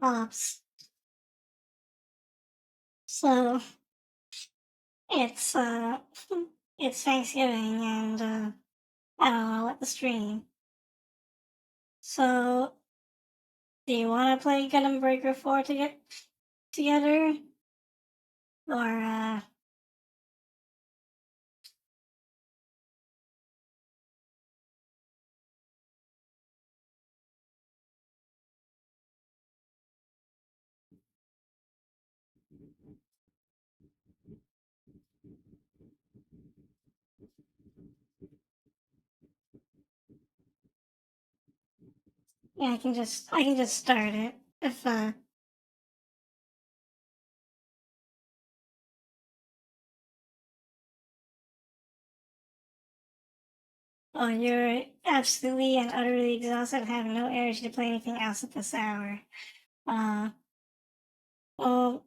ops. So it's uh it's Thanksgiving and I don't know what to stream. So do you wanna play Gundam Breaker 4 to get together? Or yeah, I can just start it. If oh, you're absolutely and utterly exhausted and have no energy to play anything else at this hour. Uh well,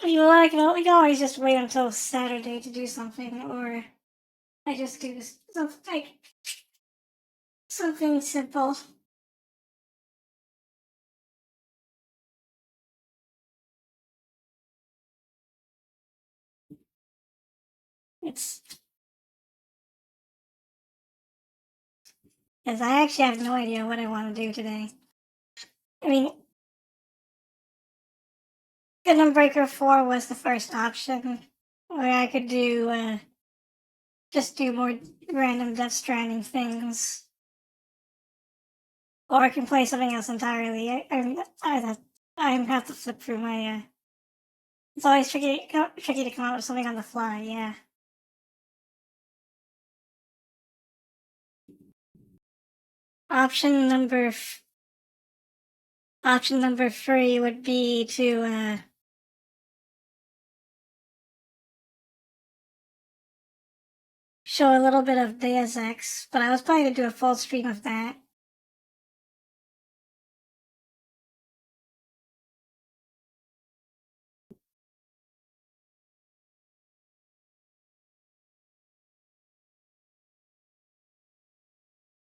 we can always just wait until Saturday to do something, or I just do something like something simple. It's Because I actually have no idea what I want to do today. I mean, Gundam Breaker 4 was the first option where I could do just do more random Death Stranding things, or I can play something else entirely. I have to flip through my. It's always tricky to come up with something on the fly. Yeah. Option number option number 3 would be to show a little bit of Deus Ex, but I was planning to do a full stream of that.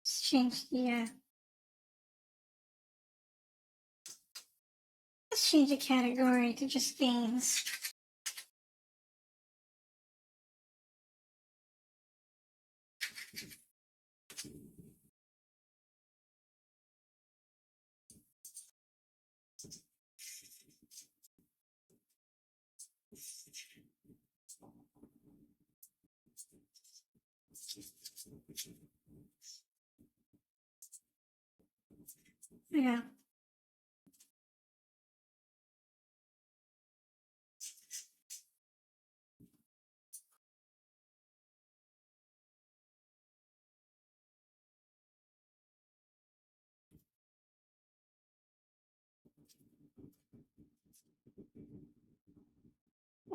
Let's change the let's change the category to just games. Yeah.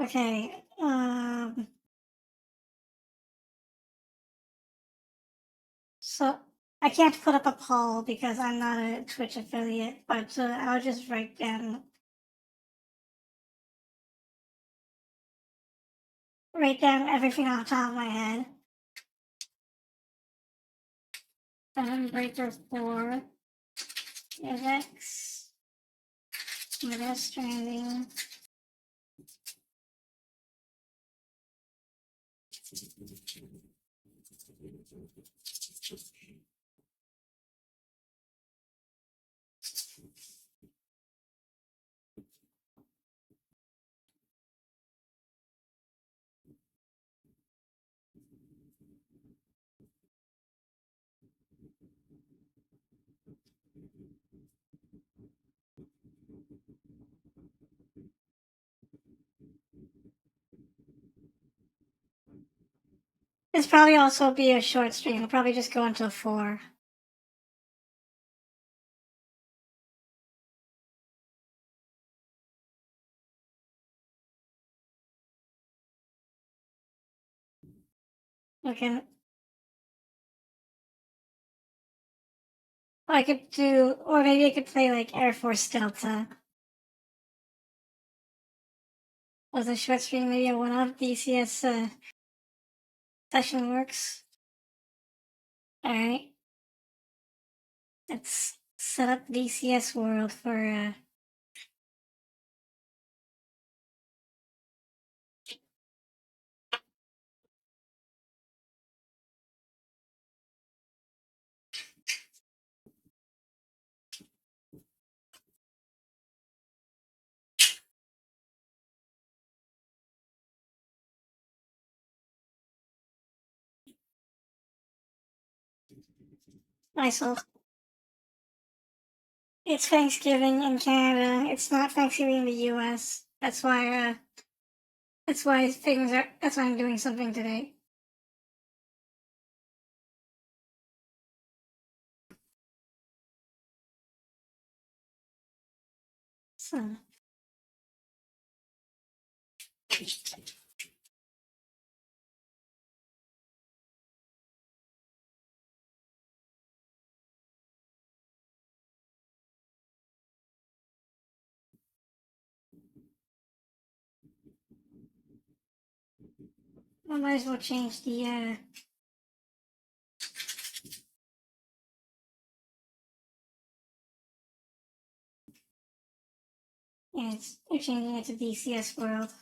Okay. So I can't put up a poll because I'm not a Twitch affiliate, but I'll just write down everything off the top of my head. Breaker 4, X, Death Stranding. This probably also be a short stream. I'll probably just go until 4. Okay. I could do, or maybe I could play like Air Force Delta. Was a short stream maybe a one-off DCS session works? Alright. Let's set up DCS World for myself. It's Thanksgiving in Canada. It's not Thanksgiving in the US. That's why I'm doing something today. So I might as well change the we're changing it to DCS World.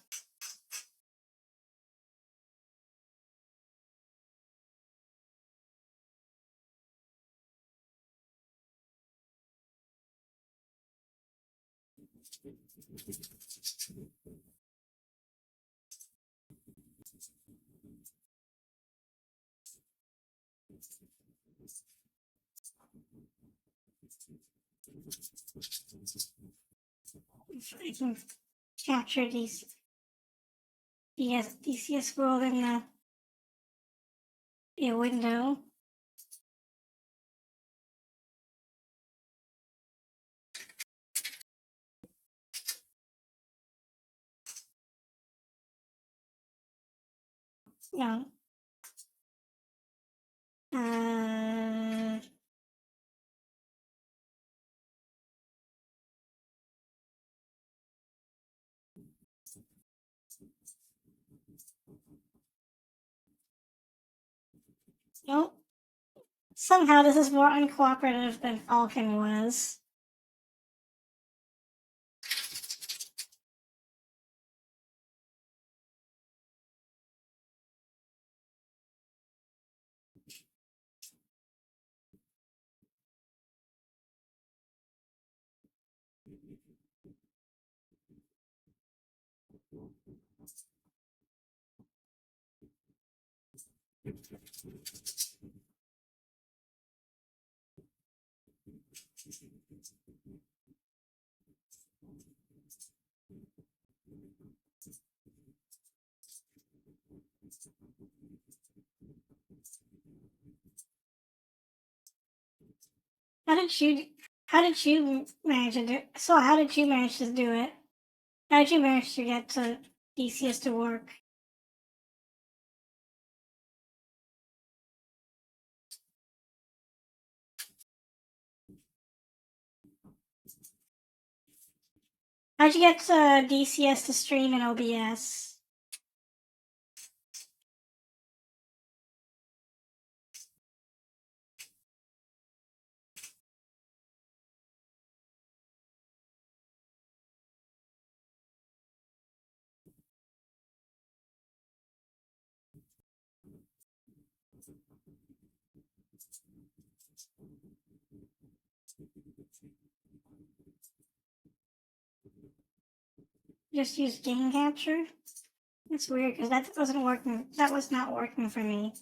If I can capture these DCS World in the window. No. Uh, nope. Somehow this is more uncooperative than Falcon was. How did you how did you manage to do so how did you manage to do it? How did you manage to get to DCS to work? How'd you get to DCS to stream in OBS? Just use game capture? That's weird because that wasn't working. That was not working for me.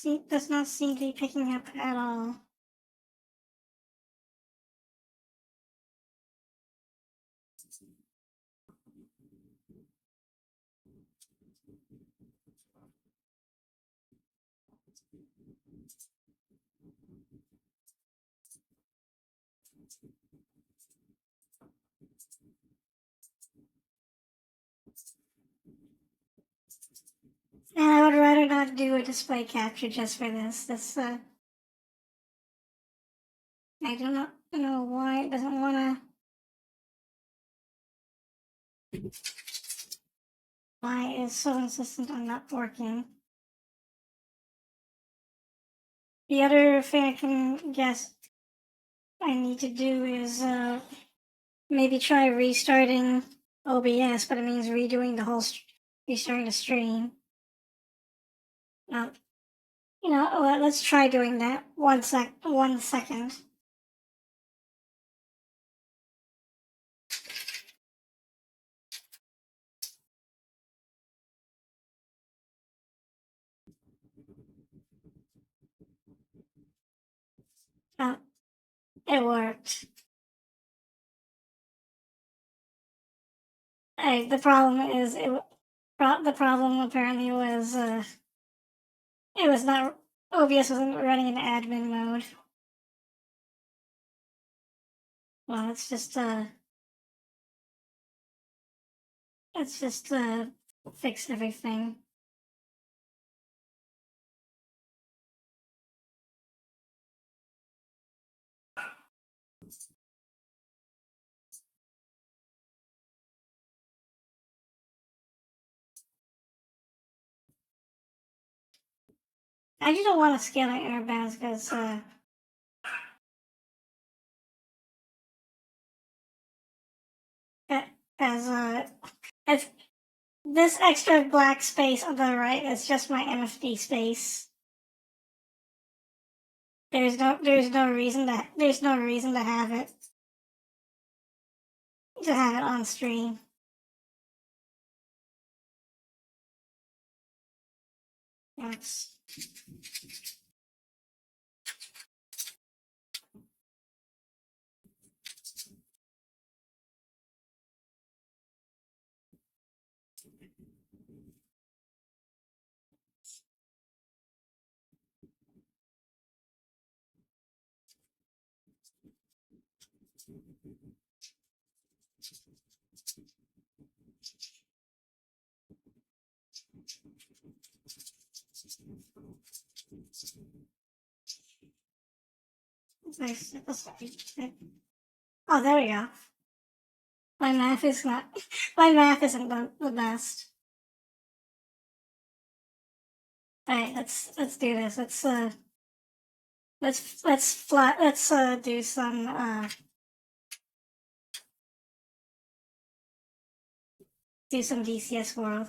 It does not seem to be picking up at all. And I would rather not do a display capture just for this. I do not know why it doesn't want to. Why it is so insistent on not working. The other thing I can guess I need to do is maybe try restarting OBS, but it means redoing the whole, restarting the stream. Let's try doing that. 1 second. Oh, it worked. The problem is the problem apparently was it was not OBS wasn't running in admin mode. Well, let's just fix everything. I just don't want to scale our air bands because as this extra black space on the right is just my MFD space. There's no reason to have it on stream. That's nice. Oh, there we go. My math isn't the best. All right, let's do this. Let's do some DCS World.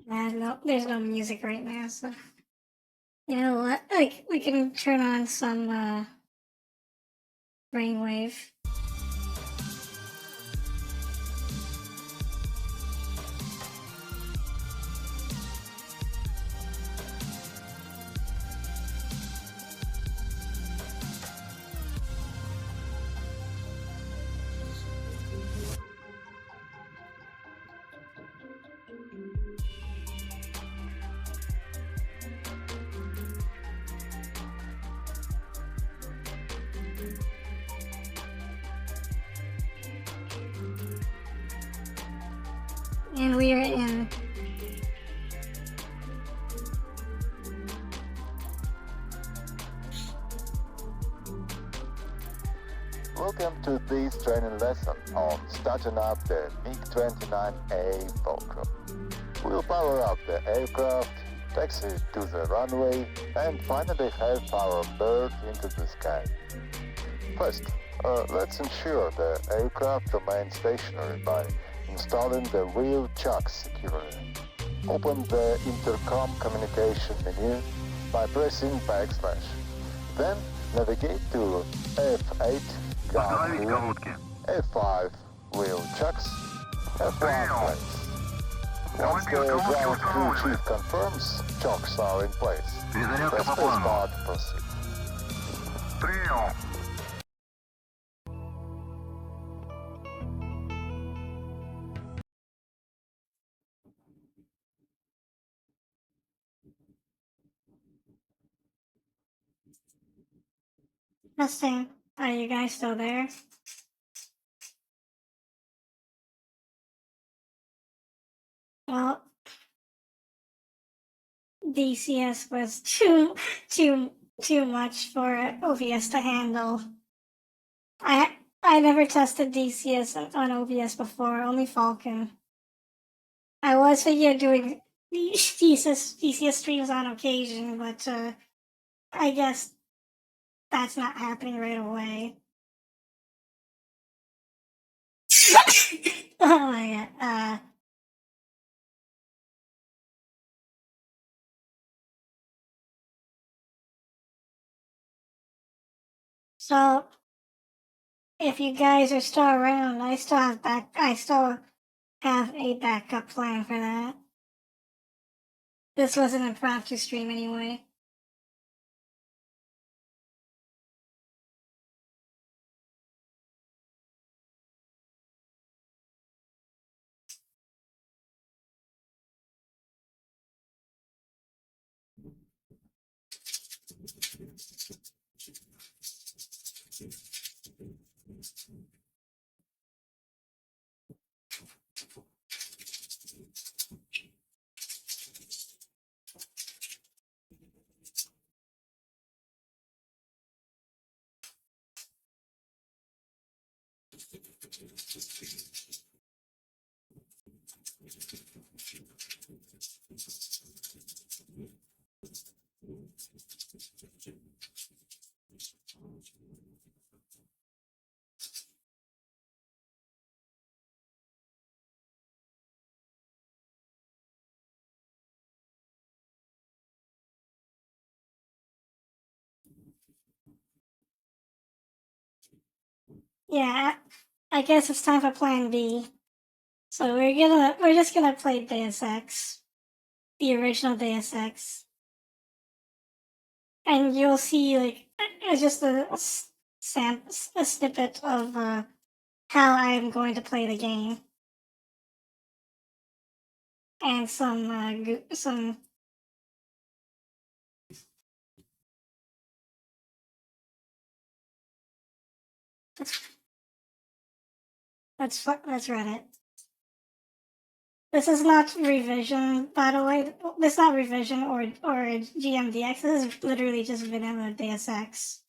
No, there's no music right now, so you know what? Like we can turn on some brainwave. And we are in. Welcome to this training lesson on starting up the MiG-29A Fulcrum. We'll power up the aircraft, taxi to the runway, and finally have our bird into the sky. First, let's ensure the aircraft remains stationary by installing the wheel chucks securely. Open the intercom communication menu by pressing \. Then navigate to F8 ground crew, F5 wheel chucks, F1 planes. Once the ground crew chief confirms chocks are in place, Перезарядка press по плану. spacebar to proceed. Прием. Testing. Are you guys still there? Well, DCS was too much for OBS to handle. I never tested DCS on OBS before, only Falcon. I was thinking of doing DCS streams on occasion, but I guess that's not happening right away. Oh my god. So if you guys are still around, I still have a backup plan for that. This was an impromptu stream anyway. Yeah, I guess it's time for Plan B. So we're just gonna play Deus Ex, the original Deus Ex, and you'll see like just a snippet of how I'm going to play the game, and some. Let's run it. This is not revision, by the way. This is not revision or GMDX. This is literally just vanilla Deus Ex.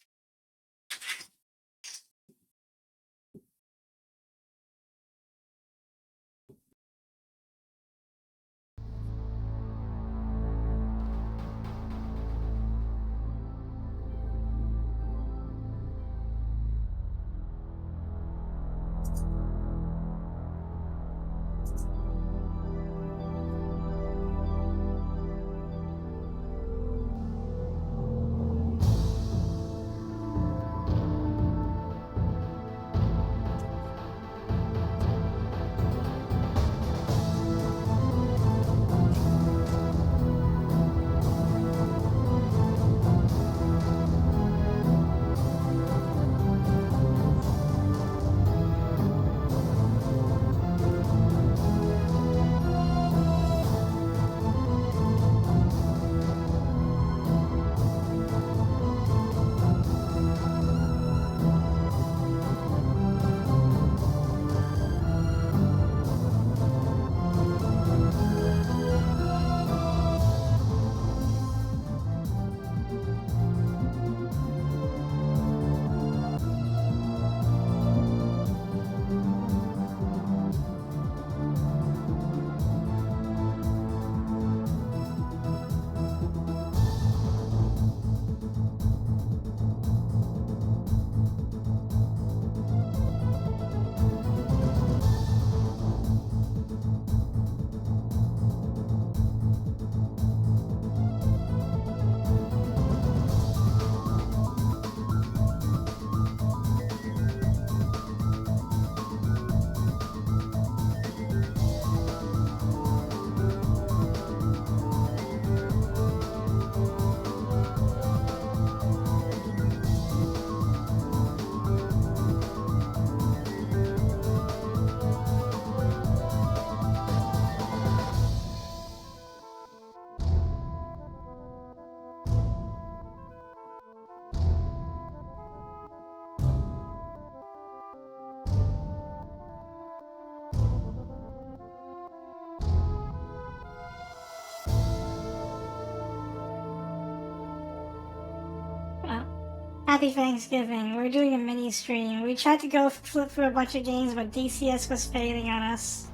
Happy Thanksgiving. We're doing a mini stream. We tried to go flip through a bunch of games, but DCS was failing on us.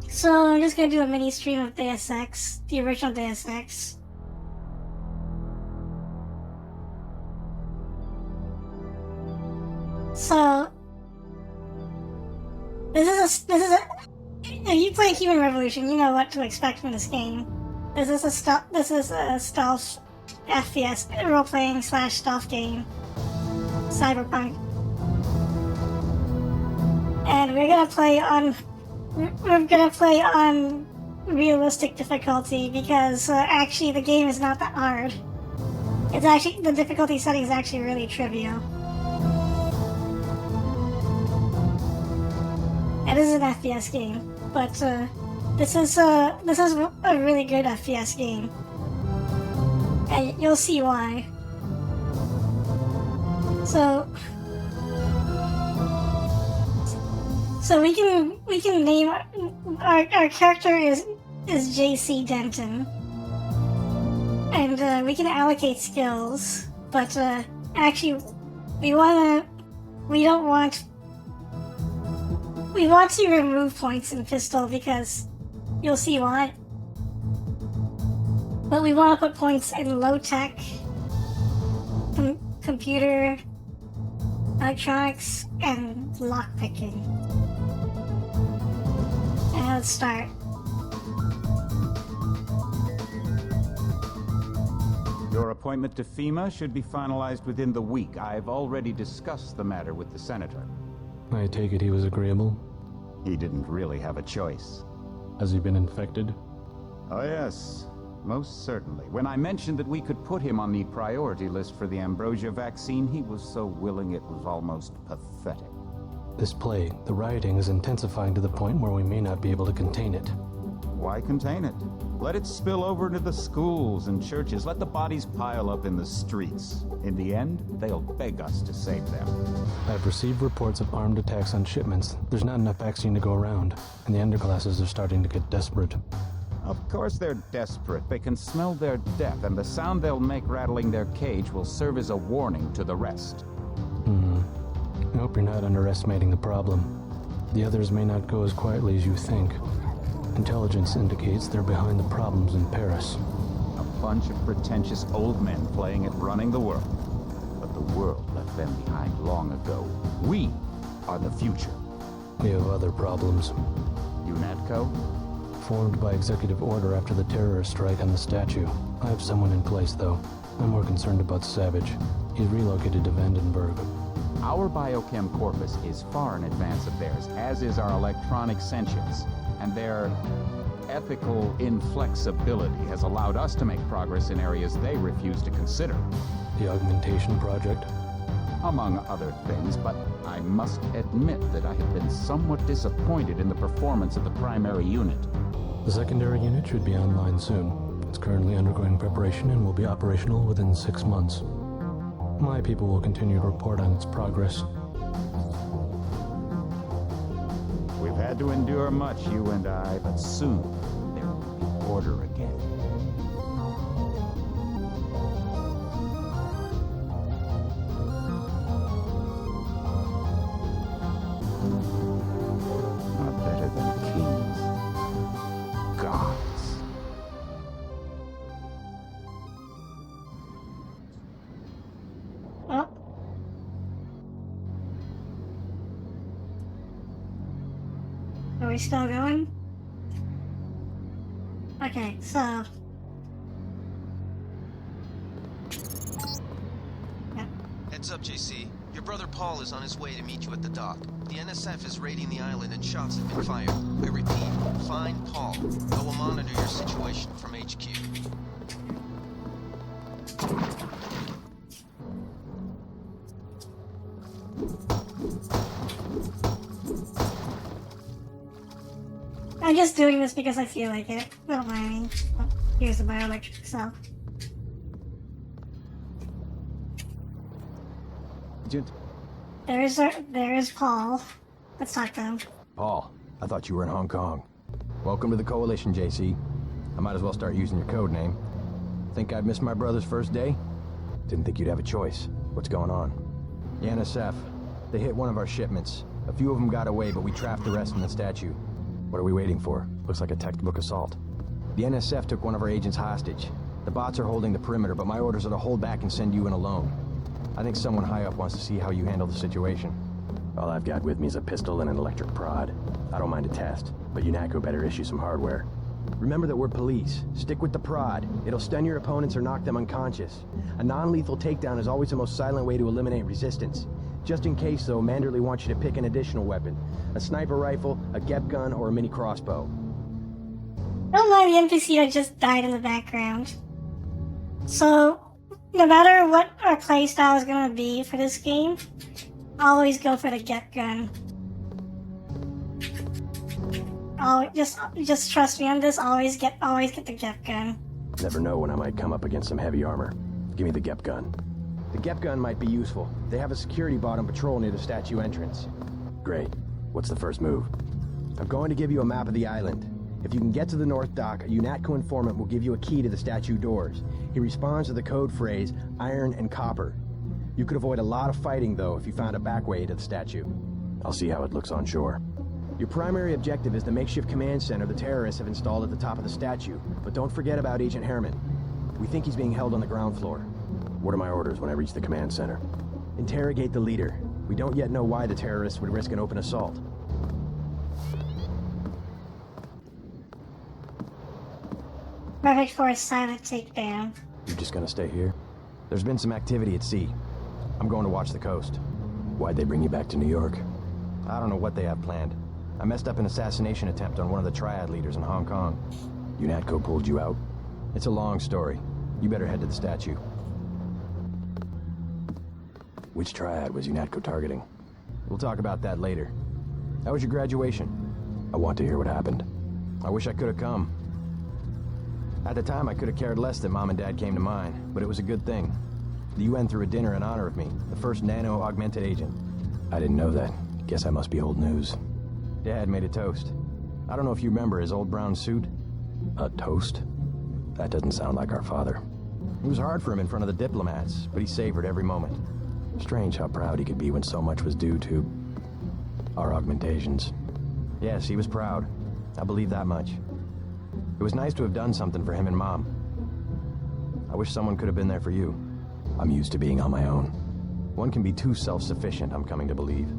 So I'm just gonna do a mini stream of Deus Ex, the original Deus Ex. So this is a if you play Human Revolution, you know what to expect from this game. This is a stealth FPS role-playing / stealth game, cyberpunk, and we're gonna play on realistic difficulty because actually the game is not that hard. It's actually the difficulty setting is actually really trivial. It is an FPS game, but this is a really good FPS game, and you'll see why. So we can name our character is JC Denton, and we can allocate skills, but actually we want to remove points in pistol because you'll see why. But we want to put points in low tech, computer, electronics, and lockpicking. And let's start. Your appointment to FEMA should be finalized within the week. I've already discussed the matter with the senator. I take it he was agreeable? He didn't really have a choice. Has he been infected? Oh yes, most certainly. When I mentioned that we could put him on the priority list for the ambrosia vaccine, he was so willing it was almost pathetic. This plague, the rioting is intensifying to the point where we may not be able to contain it. Why contain it? Let it spill over into the schools and churches. Let the bodies pile up in the streets. In the end, they'll beg us to save them. I've received reports of armed attacks on shipments. There's not enough vaccine to go around, and the underclasses are starting to get desperate. Of course they're desperate. They can smell their death, and the sound they'll make rattling their cage will serve as a warning to the rest. I hope you're not underestimating the problem. The others may not go as quietly as you think. Intelligence indicates they're behind the problems in Paris. A bunch of pretentious old men playing at running the world. But the world left them behind long ago. We are the future. We have other problems. UNATCO? Formed by executive order after the terrorist strike on the statue. I have someone in place, though. I'm more concerned about Savage. He's relocated to Vandenberg. Our biochem corpus is far in advance of theirs, as is our electronic sentience. And their ethical inflexibility has allowed us to make progress in areas they refuse to consider. The augmentation project? Among other things, but I must admit that I have been somewhat disappointed in the performance of the primary unit. The secondary unit should be online soon. It's currently undergoing preparation and will be operational within 6 months. My people will continue to report on its progress. We've had to endure much, you and I, but soon there will be order again. Not better than kings. Gods. Oh. Are we still going? Okay, so... Heads up, JC. Your brother Paul is on his way to meet you at the dock. The NSF is raiding the island and shots have been fired. I repeat, find Paul. I will monitor your situation from HQ. I'm just doing this because I feel like it. Don't mind me. Oh, here's the bioelectric cell. There is Paul. Let's talk to him. Paul, I thought you were in Hong Kong. Welcome to the Coalition, JC. I might as well start using your code name. Think I've missed my brother's first day? Didn't think you'd have a choice. What's going on? The NSF. They hit one of our shipments. A few of them got away, but we trapped the rest in the statue. What are we waiting for? Looks like a textbook assault. The NSF took one of our agents hostage. The bots are holding the perimeter, but my orders are to hold back and send you in alone. I think someone high up wants to see how you handle the situation. All I've got with me is a pistol and an electric prod. I don't mind a test, but UNATCO better issue some hardware. Remember that we're police. Stick with the prod. It'll stun your opponents or knock them unconscious. A non-lethal takedown is always the most silent way to eliminate resistance. Just in case, though, Manderley wants you to pick an additional weapon. A sniper rifle, a GEP gun, or a mini crossbow. Don't mind the NPC that just died in the background. So, no matter what our playstyle is gonna be for this game, always go for the GEP gun. Oh, just trust me on this. Always get the GEP gun. Never know when I might come up against some heavy armor. Give me the GEP gun. The GEP gun might be useful. They have a security bot on patrol near the statue entrance. Great. What's the first move? I'm going to give you a map of the island. If you can get to the North Dock, a UNATCO informant will give you a key to the statue doors. He responds to the code phrase, iron and copper. You could avoid a lot of fighting, though, if you found a back way to the statue. I'll see how it looks on shore. Your primary objective is the makeshift command center the terrorists have installed at the top of the statue, but don't forget about Agent Herman. We think he's being held on the ground floor. What are my orders when I reach the command center? Interrogate the leader. We don't yet know why the terrorists would risk an open assault. Perfect for a silent takedown. You're just gonna stay here? There's been some activity at sea. I'm going to watch the coast. Why'd they bring you back to New York? I don't know what they have planned. I messed up an assassination attempt on one of the Triad leaders in Hong Kong. UNATCO pulled you out? It's a long story. You better head to the statue. Which Triad was UNATCO targeting? We'll talk about that later. How was your graduation? I want to hear what happened. I wish I could have come. At the time, I could have cared less that Mom and Dad came to mine, but it was a good thing. The UN threw a dinner in honor of me, the first nano-augmented agent. I didn't know that. Guess I must be old news. Dad made a toast. I don't know if you remember his old brown suit. A toast? That doesn't sound like our father. It was hard for him in front of the diplomats, but he savored every moment. Strange how proud he could be when so much was due to our augmentations. Yes, he was proud. I believe that much. It was nice to have done something for him and Mom. I wish someone could have been there for you. I'm used to being on my own. One can be too self-sufficient, I'm coming to believe.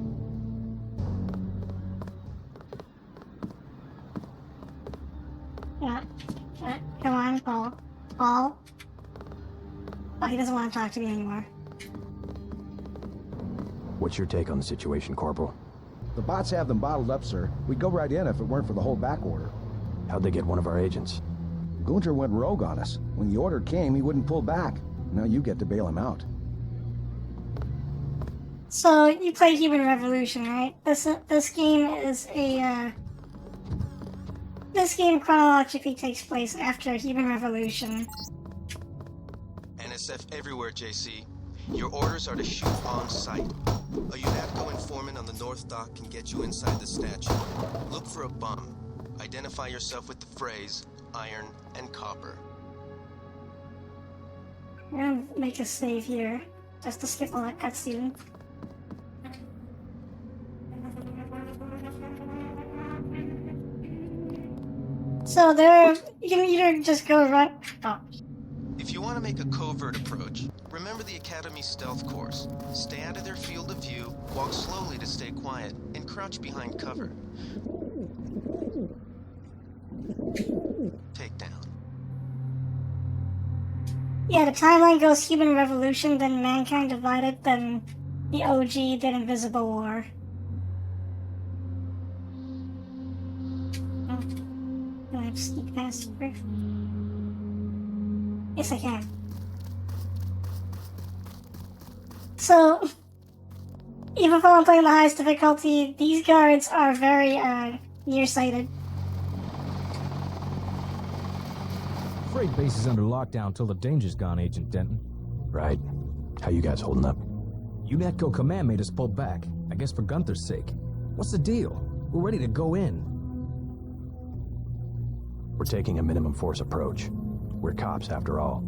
Come on, Paul. Paul? Oh, he doesn't want to talk to me anymore. What's your take on the situation, Corporal? The bots have them bottled up, sir. We'd go right in if it weren't for the whole back order. How'd they get one of our agents? Gunter went rogue on us. When the order came, he wouldn't pull back. Now you get to bail him out. So, you play Human Revolution, right? This game is a, This game chronologically takes place after Human Revolution. NSF everywhere, JC. Your orders are to shoot on sight. A UNATCO informant on the North Dock can get you inside the statue. Look for a bomb. Identify yourself with the phrase, iron and copper. I'm gonna make a save here, just to skip all that cutscene. So you can either just go right... Oh. If you want to make a covert approach, remember the Academy stealth course. Stay out of their field of view, walk slowly to stay quiet, and crouch behind cover. Takedown. Yeah, the timeline goes Human Revolution, then Mankind Divided, then the OG, then Invisible War. Oh, can I sneak past here? Yes, I can. So, even though I'm playing the highest difficulty, these guards are very nearsighted. Freight base is under lockdown till the danger's gone, Agent Denton. Right. How you guys holding up? UNATCO command made us pull back, I guess for Gunther's sake. What's the deal? We're ready to go in. We're taking a minimum force approach. We're cops, after all.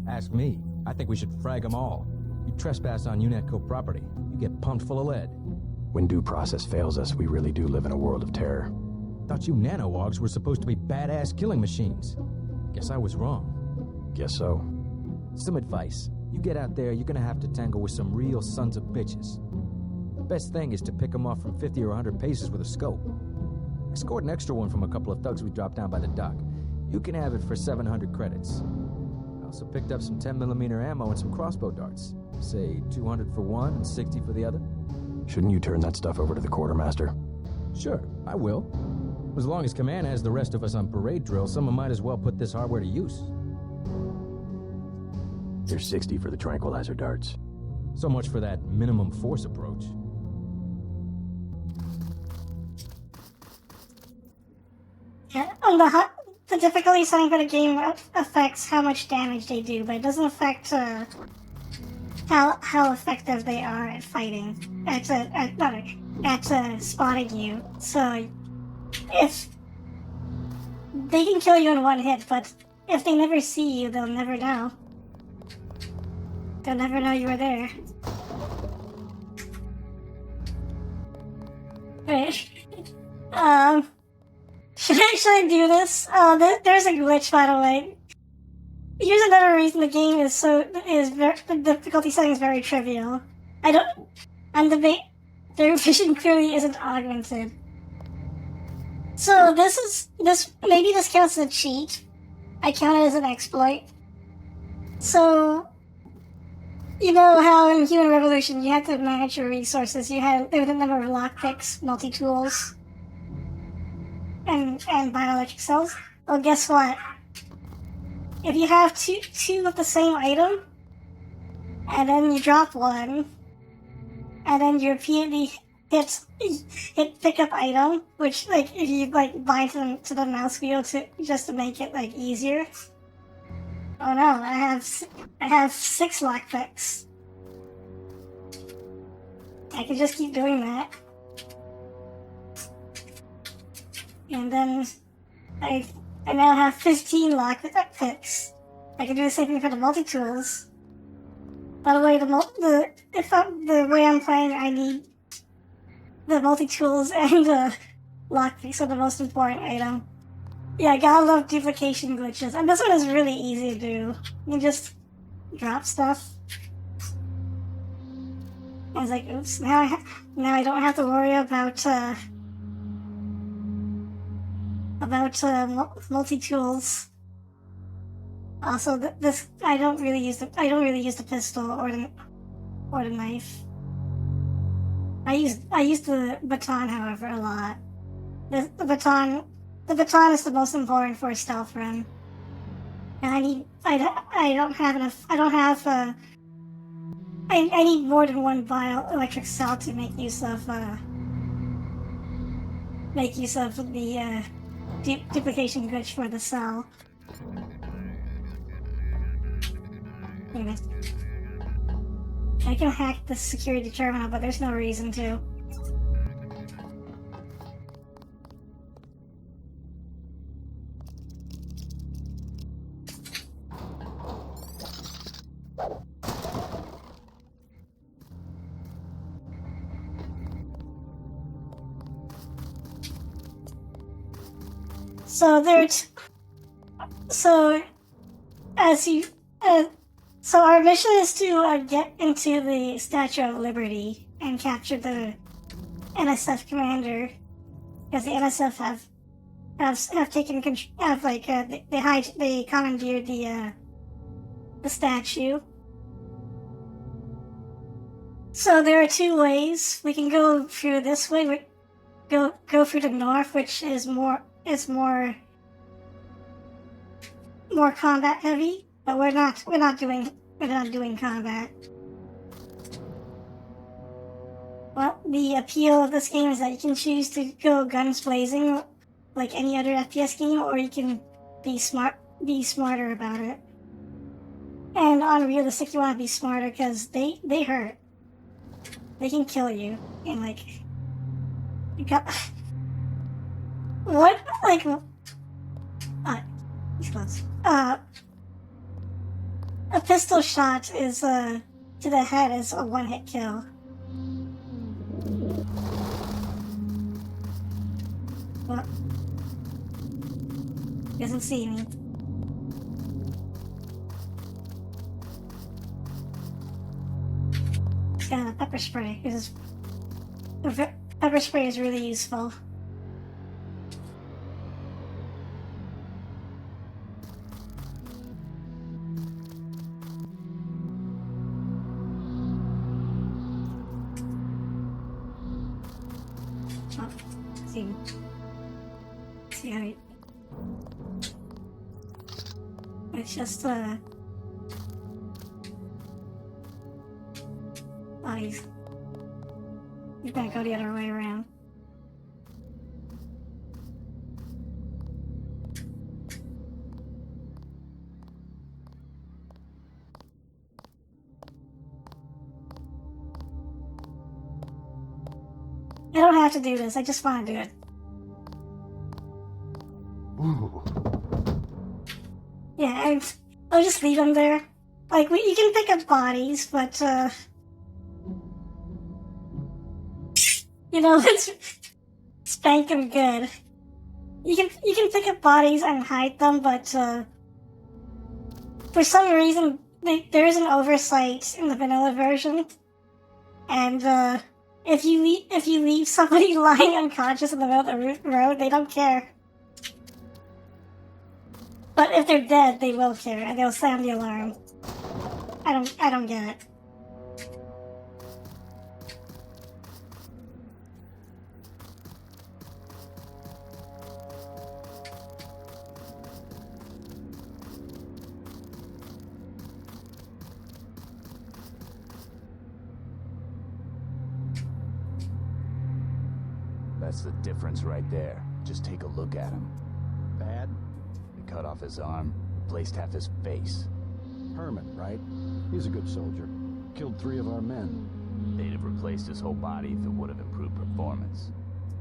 Ask me. I think we should frag them all. You trespass on UNETCO property, you get pumped full of lead. When due process fails us, we really do live in a world of terror. Thought you nanowogs were supposed to be badass killing machines. Guess I was wrong. Guess so. Some advice. You get out there, you're gonna have to tangle with some real sons of bitches. The best thing is to pick them off from 50 or 100 paces with a scope. I scored an extra one from a couple of thugs we dropped down by the dock. You can have it for 700 credits. I also picked up some 10mm ammo and some crossbow darts. Say 200 for one and 60 for the other. Shouldn't you turn that stuff over to the quartermaster? Sure, I will. As long as Command has the rest of us on parade drill, someone might as well put this hardware to use. Here's 60 for the tranquilizer darts. So much for that minimum force approach. Yeah, the difficulty setting for the game affects how much damage they do, but it doesn't affect how effective they are at fighting, at spotting you. So if they can kill you in one hit, but if they never see you, they'll never know. They'll never know you were there. Wait. Should I do this? There's a glitch, by the way. Here's another reason the game the difficulty setting is very trivial. The vision clearly isn't augmented. So maybe this counts as a cheat. I count it as an exploit. So, you know how in Human Revolution you had to manage your resources. There were a number of lockpicks, multi-tools, and bioelectric cells. Well, guess what? If you have two of the same item, and then you drop one, and then you repeatedly hit pick up item, which if you bind to the mouse wheel just to make it easier. Oh no, I have 6 lockpicks. I can just keep doing that. And then I now have 15 lockpicks. I can do the same thing for the multi-tools. By the way, the way I'm playing, I need the multi-tools and the lockpicks are the most important item. Yeah, I gotta love duplication glitches. And this one is really easy to do. You just drop stuff. I was like, oops, now I don't have to worry about multi-tools. Also, I don't really use the pistol or the knife. I use the baton, however, a lot. The baton is the most important for a stealth run. And I need more than one bioelectric cell to make use of the duplication glitch for the cell. Anyway. I can hack the security terminal, but there's no reason to. So our mission is to get into the Statue of Liberty and capture the NSF commander, because the NSF have taken control. They commandeered the statue. So there are 2 ways. We can go through this way. Go through the north, which is more combat heavy, but we're not doing combat. Well, the appeal of this game is that you can choose to go guns blazing like any other FPS game, or you can be smarter about it. And on realistic, you want to be smarter because they hurt. They can kill you, and you got what he's close. a pistol shot is to the head is a one-hit kill. Well, doesn't see me. Yeah, pepper spray. Pepper spray is really useful. Oh, see how he... It's just oh, he's gonna go the other way around. I don't have to do this, I just want to do it. Ooh. Yeah, I'll just leave them there. Like, you can pick up bodies, but, you know, let's spank them good. You can pick up bodies and hide them, but, for some reason, there is an oversight in the vanilla version, and, if you leave somebody lying unconscious in the middle of the road, they don't care. But if they're dead, they will care, and they'll sound the alarm. I don't get it. That's the difference right there. Just take a look at him. Bad? They cut off his arm, replaced half his face. Hermit, right? He's a good soldier. Killed 3 of our men. They'd have replaced his whole body if it would have improved performance.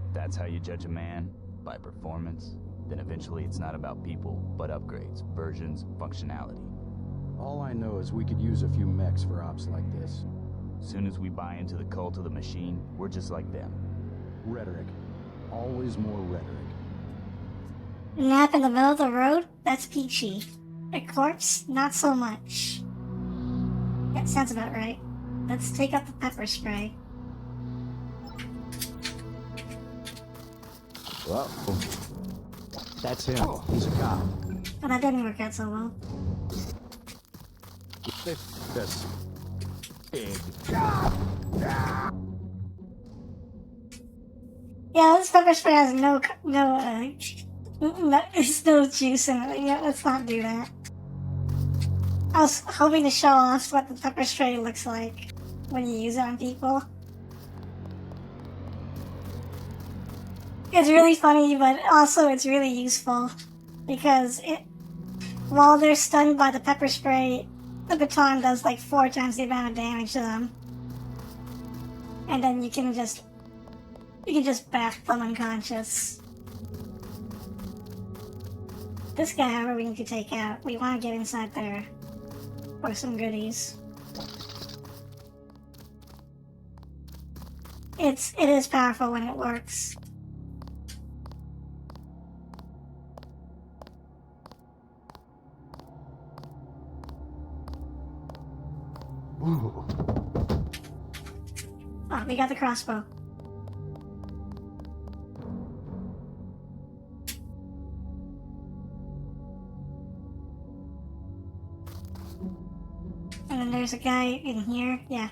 If that's how you judge a man, by performance, then eventually it's not about people, but upgrades, versions, functionality. All I know is we could use a few mechs for ops like this. Soon as we buy into the cult of the machine, we're just like them. Rhetoric. Always more rhetoric. Nap in the middle of the road? That's peachy. A corpse? Not so much. That sounds about right. Let's take out the pepper spray. Well, that's him. He's a cop. But that didn't work out so well. This pig. Yeah, this pepper spray has no juice in it. Yeah, let's not do that. I was hoping to show off what the pepper spray looks like when you use it on people. It's really funny, but also it's really useful because while they're stunned by the pepper spray, the baton does like 4 times the amount of damage to them. And then you can just back them unconscious. This guy, however, we need to take out. We want to get inside there for some goodies. It is powerful when it works. Ooh. Oh, we got the crossbow. And then there's a guy in here. Yeah.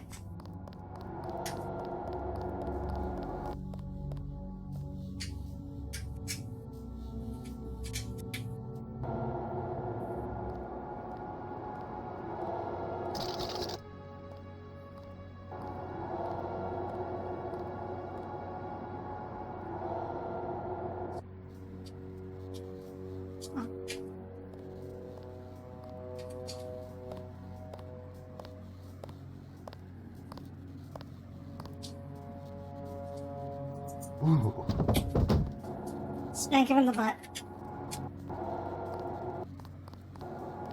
Ooh. Spank him in the butt.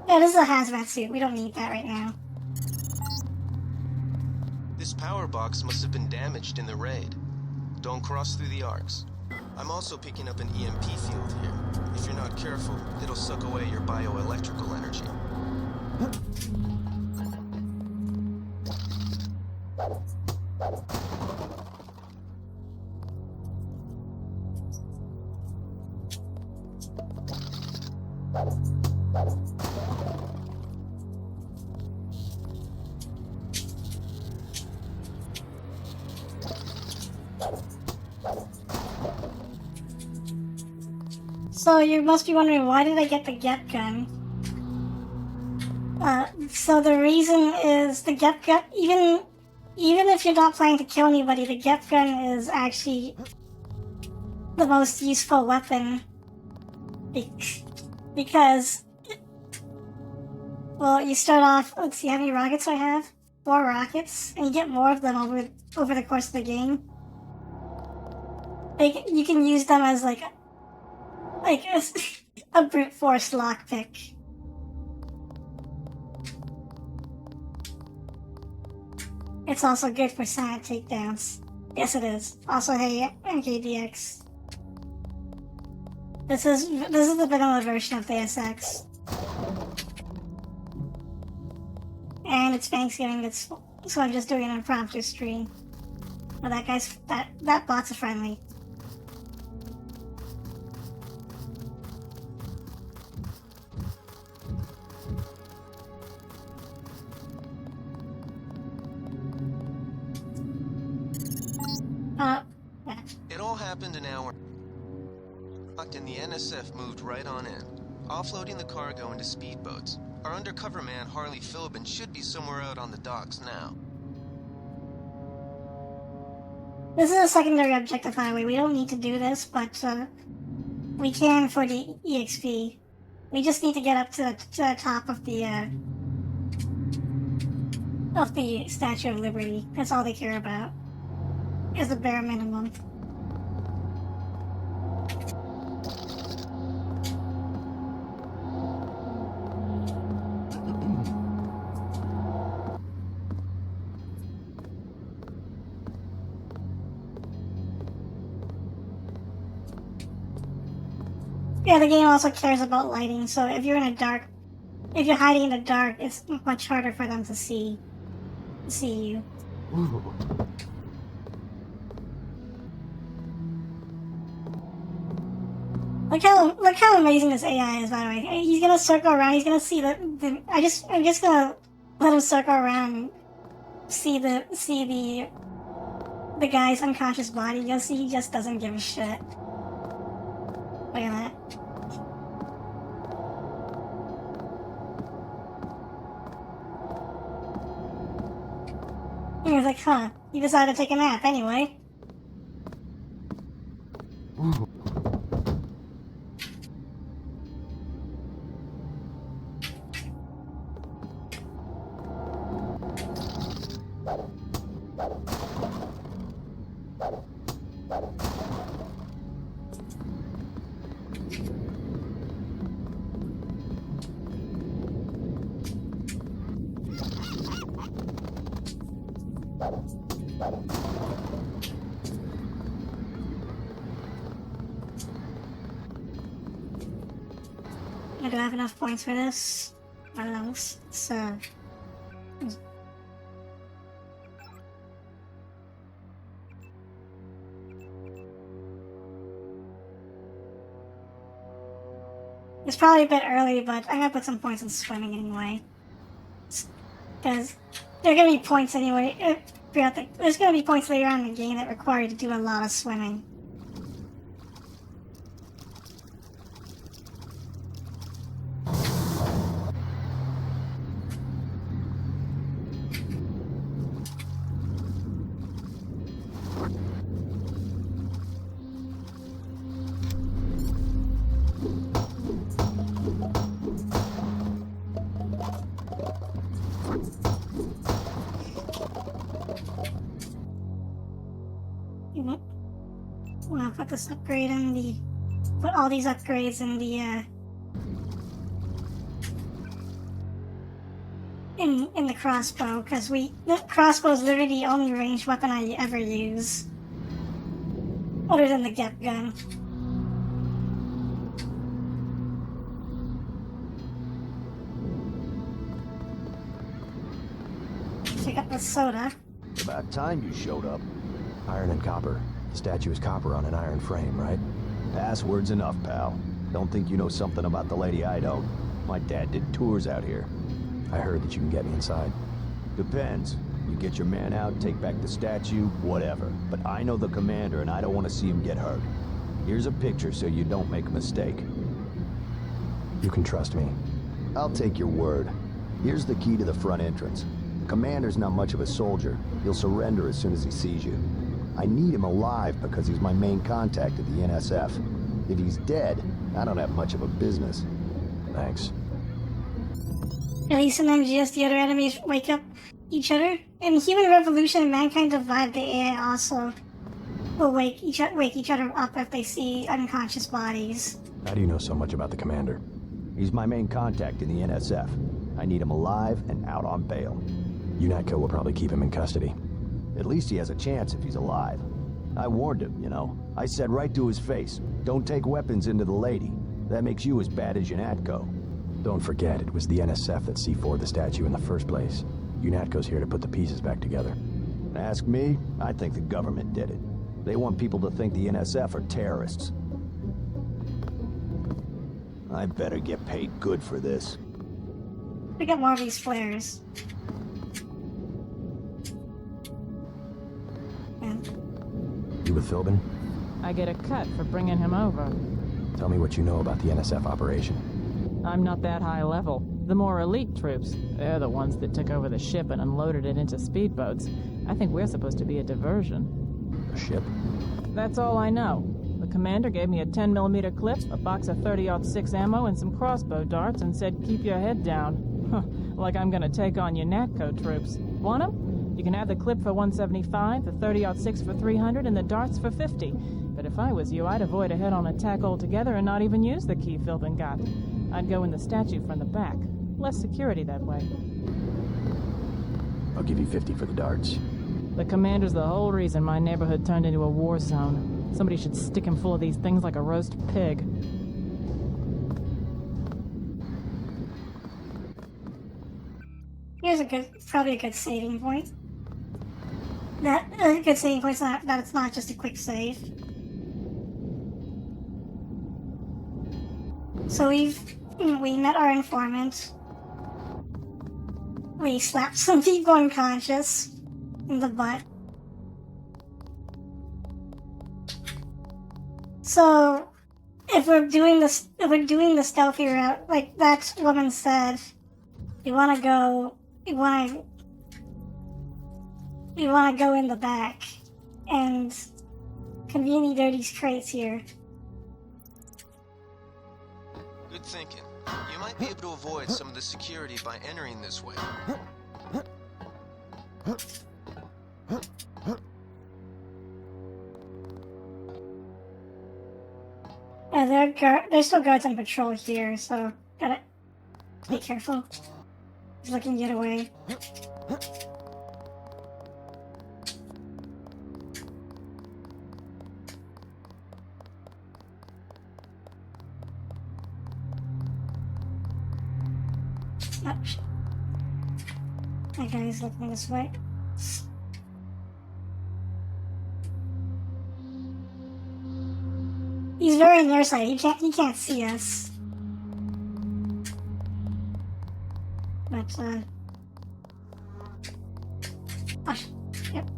Yeah, this is a hazmat suit. We don't need that right now. This power box must have been damaged in the raid. Don't cross through the arcs. I'm also picking up an EMP field here. If you're not careful, it'll suck away your bioelectrical energy. So you must be wondering, why did I get the get gun? So the reason is the get gun, even if you're not planning to kill anybody, the get gun is actually the most useful weapon. Because, well, you start off, let's see, how many rockets do I have? 4 rockets, and you get more of them over the course of the game. You can use them as like a brute force lockpick. It's also good for silent takedowns. Yes, it is. Also, hey, MKDX. This is the vanilla version of the SX. And it's Thanksgiving, so I'm just doing an impromptu stream. Well, that bot's friendly. It all happened an hour. And the NSF moved right on in, offloading the cargo into speedboats. Our undercover man, Harley Philbin, should be somewhere out on the docks now. This is a secondary objective highway. We don't need to do this, but we can for the EXP. We just need to get up to the top of the Statue of Liberty. That's all they care about. Is the bare minimum. Yeah, the game also cares about lighting, so if you're hiding in the dark, it's much harder for them to see you. Ooh. Look how amazing this AI is, by the way. He's gonna circle around. He's gonna see I'm just gonna let him circle around and see the guy's unconscious body. You'll see he just doesn't give a shit. Look at that. He was like, huh, you decided to take a nap anyway. Ooh. I don't have enough points for this. I don't know. It's probably a bit early, but I'm gonna put some points in swimming anyway. Because there are gonna be points anyway. There's gonna be points later on in the game that require you to do a lot of swimming. Well, put this upgrade in. Put all these upgrades in the in the crossbow, because the crossbow is literally the only ranged weapon I ever use, other than the Gep gun. Pick up the soda. About time you showed up. Iron and copper. The statue is copper on an iron frame, right? Password's enough, pal. Don't think you know something about the lady I don't. My dad did tours out here. I heard that you can get me inside. Depends. You get your man out, take back the statue, whatever. But I know the commander and I don't want to see him get hurt. Here's a picture so you don't make a mistake. You can trust me. I'll take your word. Here's the key to the front entrance. The commander's not much of a soldier. He'll surrender as soon as he sees you. I need him alive because he's my main contact at the NSF. If he's dead, I don't have much of a business. Thanks. At least in MGS, the other enemies wake up each other. In Human Revolution and Mankind Divide, the AI also will wake each other up if they see unconscious bodies. How do you know so much about the commander? He's my main contact in the NSF. I need him alive and out on bail. UNATCO will probably keep him in custody. At least he has a chance if he's alive. I warned him, you know. I said right to his face, don't take weapons into the lady. That makes you as bad as UNATCO. Don't forget, it was the NSF that C4'd the statue in the first place. UNATCO's here to put the pieces back together. Ask me, I think the government did it. They want people to think the NSF are terrorists. I better get paid good for this. We got more of these flares. You with Philbin? I get a cut for bringing him over. Tell me what you know about the NSF operation. I'm not that high level. The more elite troops, they're the ones that took over the ship and unloaded it into speedboats. I think we're supposed to be a diversion. A ship? That's all I know. The commander gave me a 10mm clip, a box of 30-06 ammo, and some crossbow darts and said, keep your head down. Like I'm gonna take on your NATCO troops. Want 'em? You can have the clip for 175, the 30-06 for 300, and the darts for 50. But if I was you, I'd avoid a head-on attack altogether and not even use the key Philbin got. I'd go in the statue from the back. Less security that way. I'll give you 50 for the darts. The commander's the whole reason my neighborhood turned into a war zone. Somebody should stick him full of these things like a roast pig. Here's probably a good saving point. A good saving point is that it's not just a quick save. So we met our informant. We slapped some people unconscious in the butt. So if we're doing the stealthy route, like that woman said, you wanna go in the back and conveniently dirty's crates here. Good thinking. You might be able to avoid some of the security by entering this way. There's still guards on patrol here, so gotta be careful. He's looking to get away. Oh, shit. That guy's looking this way. He's very nearsighted. He can't see us. But oh, yep.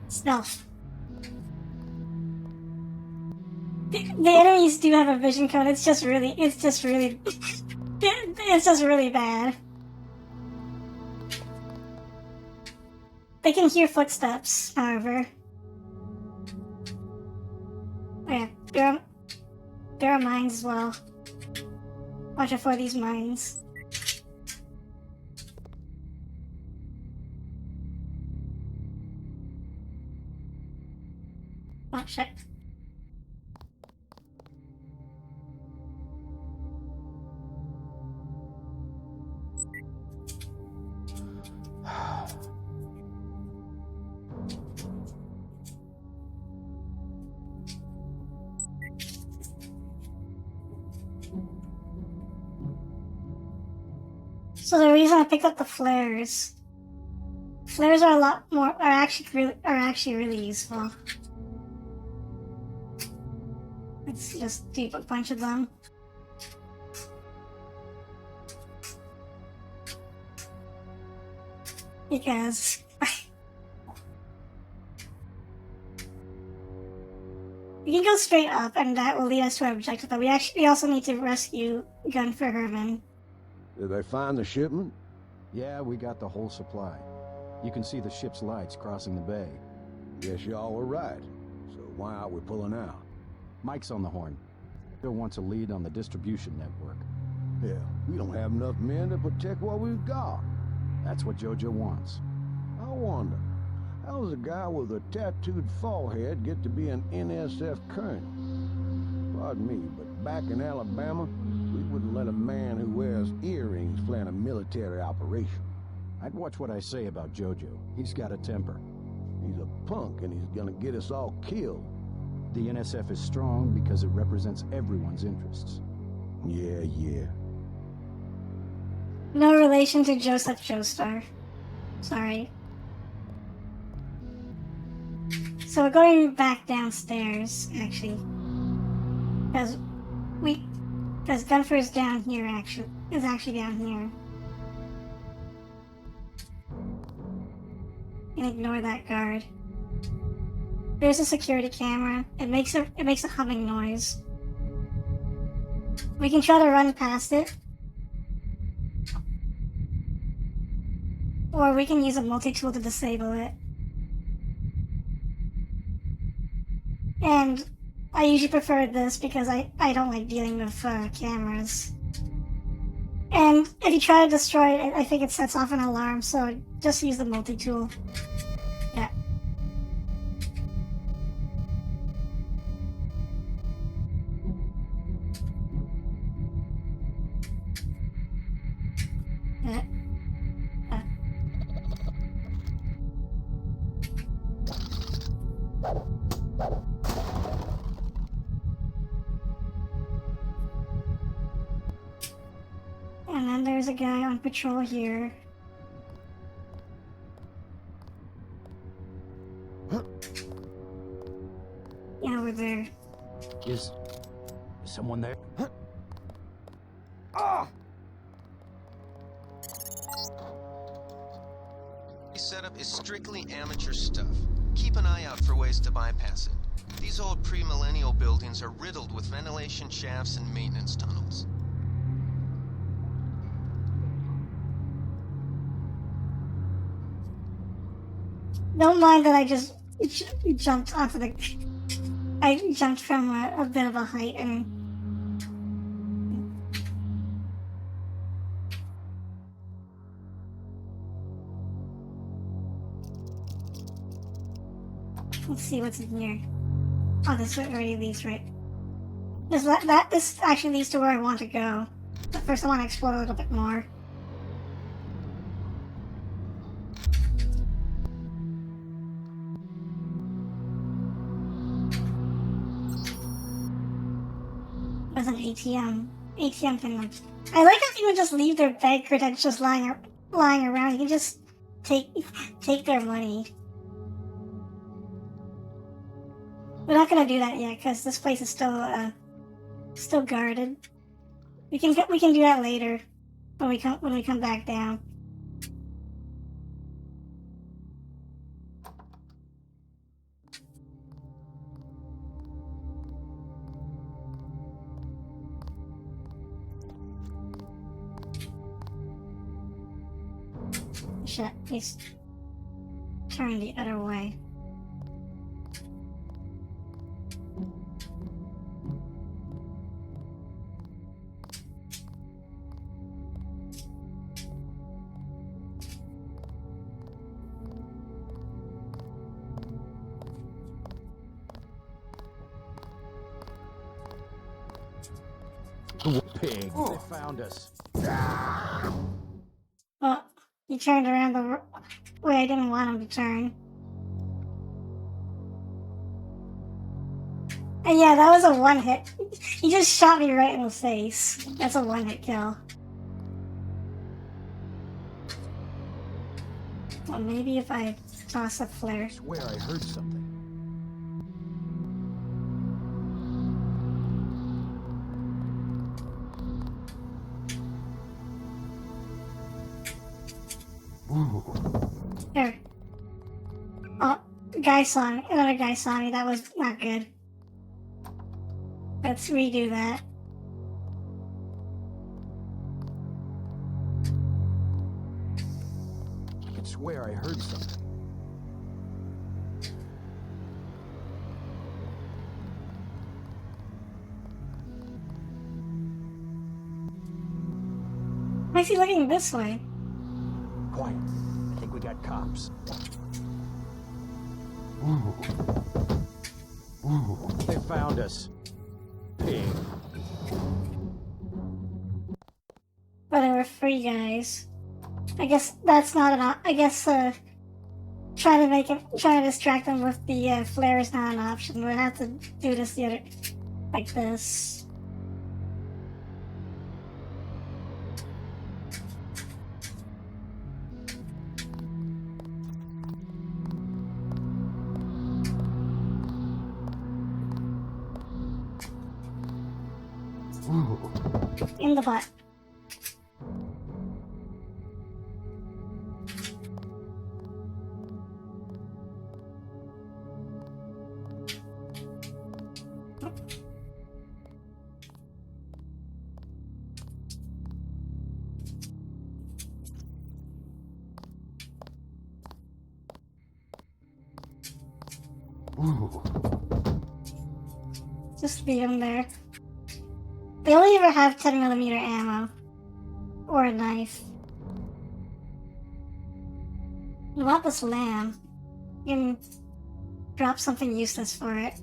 Stealth. The enemies do have a vision code. It's just really bad. They can hear footsteps, however. Oh yeah, there are mines as well. Watch out for these mines. So the reason I picked up the flares are actually really useful. Let's just do a bunch of them. Because we can go straight up, and that will lead us to our objective. But we also need to rescue Gun for Herman. Did they find the shipment? Yeah, we got the whole supply. You can see the ship's lights crossing the bay. Guess y'all were right. So why aren't we pulling out? Mike's on the horn. Bill wants a lead on the distribution network. Hell, we don't have enough men to protect what we've got. That's what Jojo wants. I wonder, how does a guy with a tattooed forehead get to be an NSF colonel? Pardon me, but back in Alabama, we wouldn't let a man who wears earrings plan a military operation. I'd watch what I say about Jojo. He's got a temper. He's a punk and he's gonna get us all killed. The NSF is strong because it represents everyone's interests. Yeah. No relation to Joseph Joestar. Sorry. So we're going back downstairs, actually. Because Gunfer is down here, is actually down here. And ignore that guard. There's a security camera. It makes a humming noise. We can try to run past it. Or we can use a multi-tool to disable it. And I usually prefer this because I don't like dealing with cameras. And if you try to destroy it, I think it sets off an alarm, so just use the multi-tool. Yeah. And then there's a guy on patrol here. Yeah, we're there. Is someone there? This setup is strictly amateur stuff. Keep an eye out for ways to bypass it. These old pre-millennial buildings are riddled with ventilation shafts and maintenance tunnels. Don't mind that I just jumped onto the... I jumped from a bit of a height and... Let's see what's in here. Oh, this already leads right. This actually leads to where I want to go. But first I want to explore a little bit more. There's an ATM. ATM can like... I like how people just leave their bank credentials lying around. You can just take their money. We're not gonna do that yet because this place is still guarded. We can do that later when we come back down. Shit, please turn the other way. Pig, they found us. Well, he turned around the way I didn't want him to turn. And yeah, that was a one-hit. He just shot me right in the face. That's a one-hit kill. Well, maybe if I toss a flare. I swear I heard something. There. Oh, guy saw me. Another guy saw me. That was not good. Let's redo that. I could swear I heard something. Why is he looking this way? Quiet. I think we got cops. They found us. Pig. But there were 3 guys. I guess that's not an I guess, trying to distract them with the, flare is not an option. We'll have to do this the other, like this. In the butt. Just leave him there. They only ever have 10mm ammo. Or a knife. We want this lamb. You can drop something useless for it.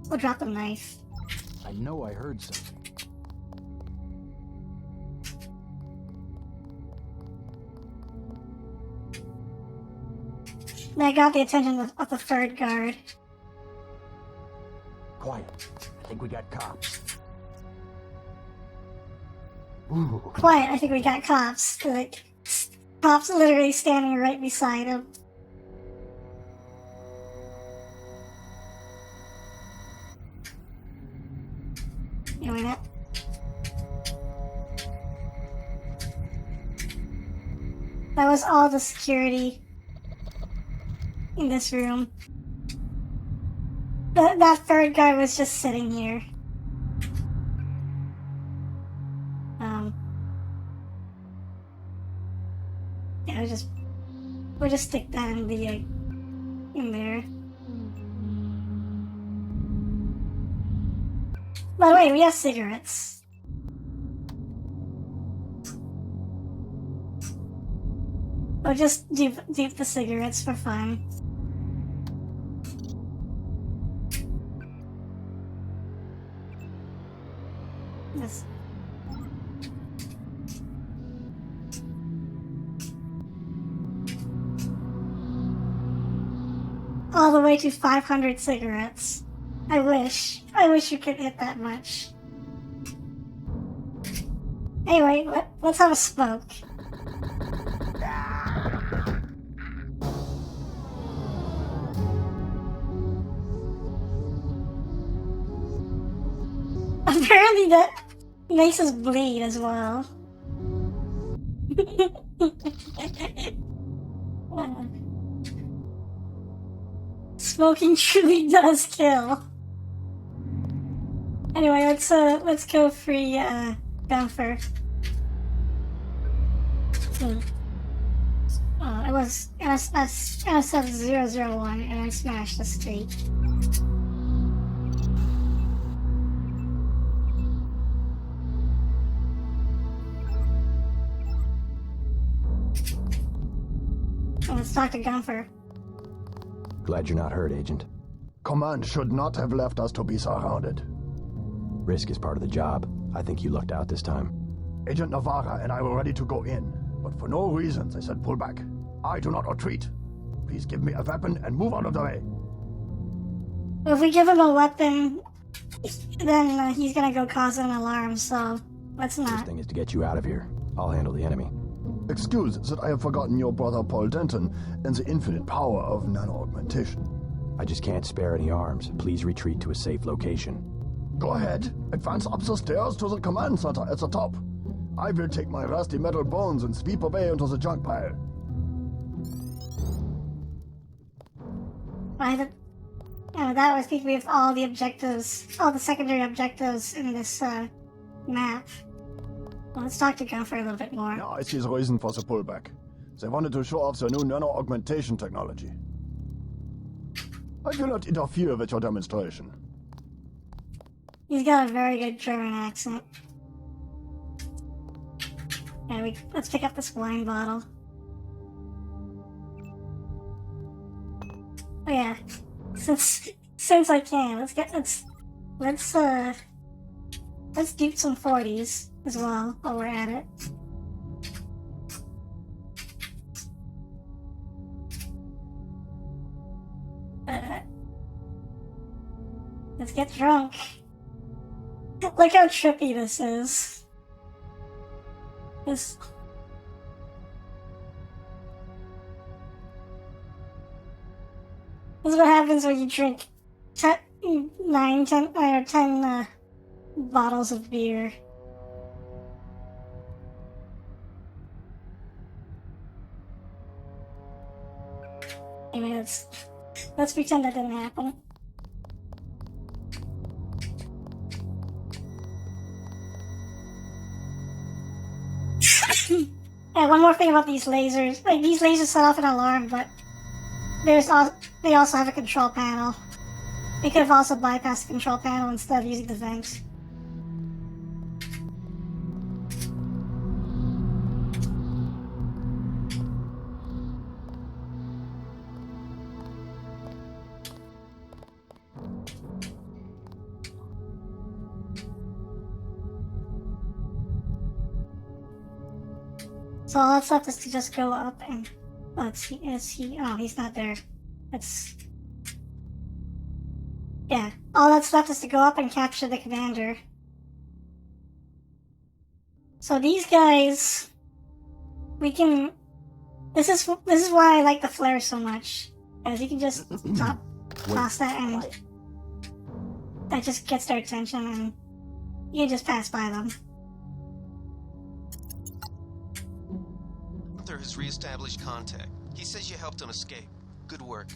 We'll drop the knife. I know I heard something. That got the attention of the 3rd guard. Quiet. I think we got cops. Quiet, I think we got cops. Like, cops literally standing right beside him. Anyway, that was all the security in this room. That 3rd guy was just sitting here. Yeah, we'll just stick that in the in there. By the way, we have cigarettes. We'll just dupe the cigarettes for fun. Yes. All the way to 500 cigarettes. I wish you could hit that much. Anyway, let's have a smoke. Apparently that makes us bleed as well. Smoking truly does kill. Anyway, let's go free Gunther. It was NSF-001 and I smashed the street. Let's talk to Gunther. Glad you're not hurt, Agent. Command should not have left us to be surrounded. Risk is part of the job. I think you lucked out this time. Agent Navarra and I were ready to go in, but for no reason they said pull back. I do not retreat. Please give me a weapon and move out of the way. If we give him a weapon, then he's gonna go cause an alarm, so let's not. First thing is to get you out of here. I'll handle the enemy. Excuse that I have forgotten your brother Paul Denton and the infinite power of nano-augmentation. I just can't spare any arms. Please retreat to a safe location. Go ahead. Advance up the stairs to the command center at the top. I will take my rusty metal bones and sweep away into the junk pile. That was think we have all the objectives, all the secondary objectives in this map. Well, let's talk to Gopher a little bit more. Now I see the reason for the pullback. They wanted to show off their new nano-augmentation technology. I will not interfere with your demonstration. He's got a very good German accent. Yeah, let's pick up this wine bottle. Oh yeah, since I can, let's dupe some 40s as well while we're at it. Let's get drunk. Look how trippy this is. This is what happens when you drink 10 bottles of beer. Anyway, let's pretend that didn't happen. Yeah, one more thing about these lasers. Like, these lasers set off an alarm, but they also have a control panel. We could have also bypassed the control panel instead of using the vent. So all that's left is to just go up and... Oh, he's not there. Yeah, all that's left is to go up and capture the commander. So these guys... This is why I like the flare so much. Because you can just toss that and... That just gets their attention and... You can just pass by them. Arthur has re-established contact. He says you helped him escape. Good work.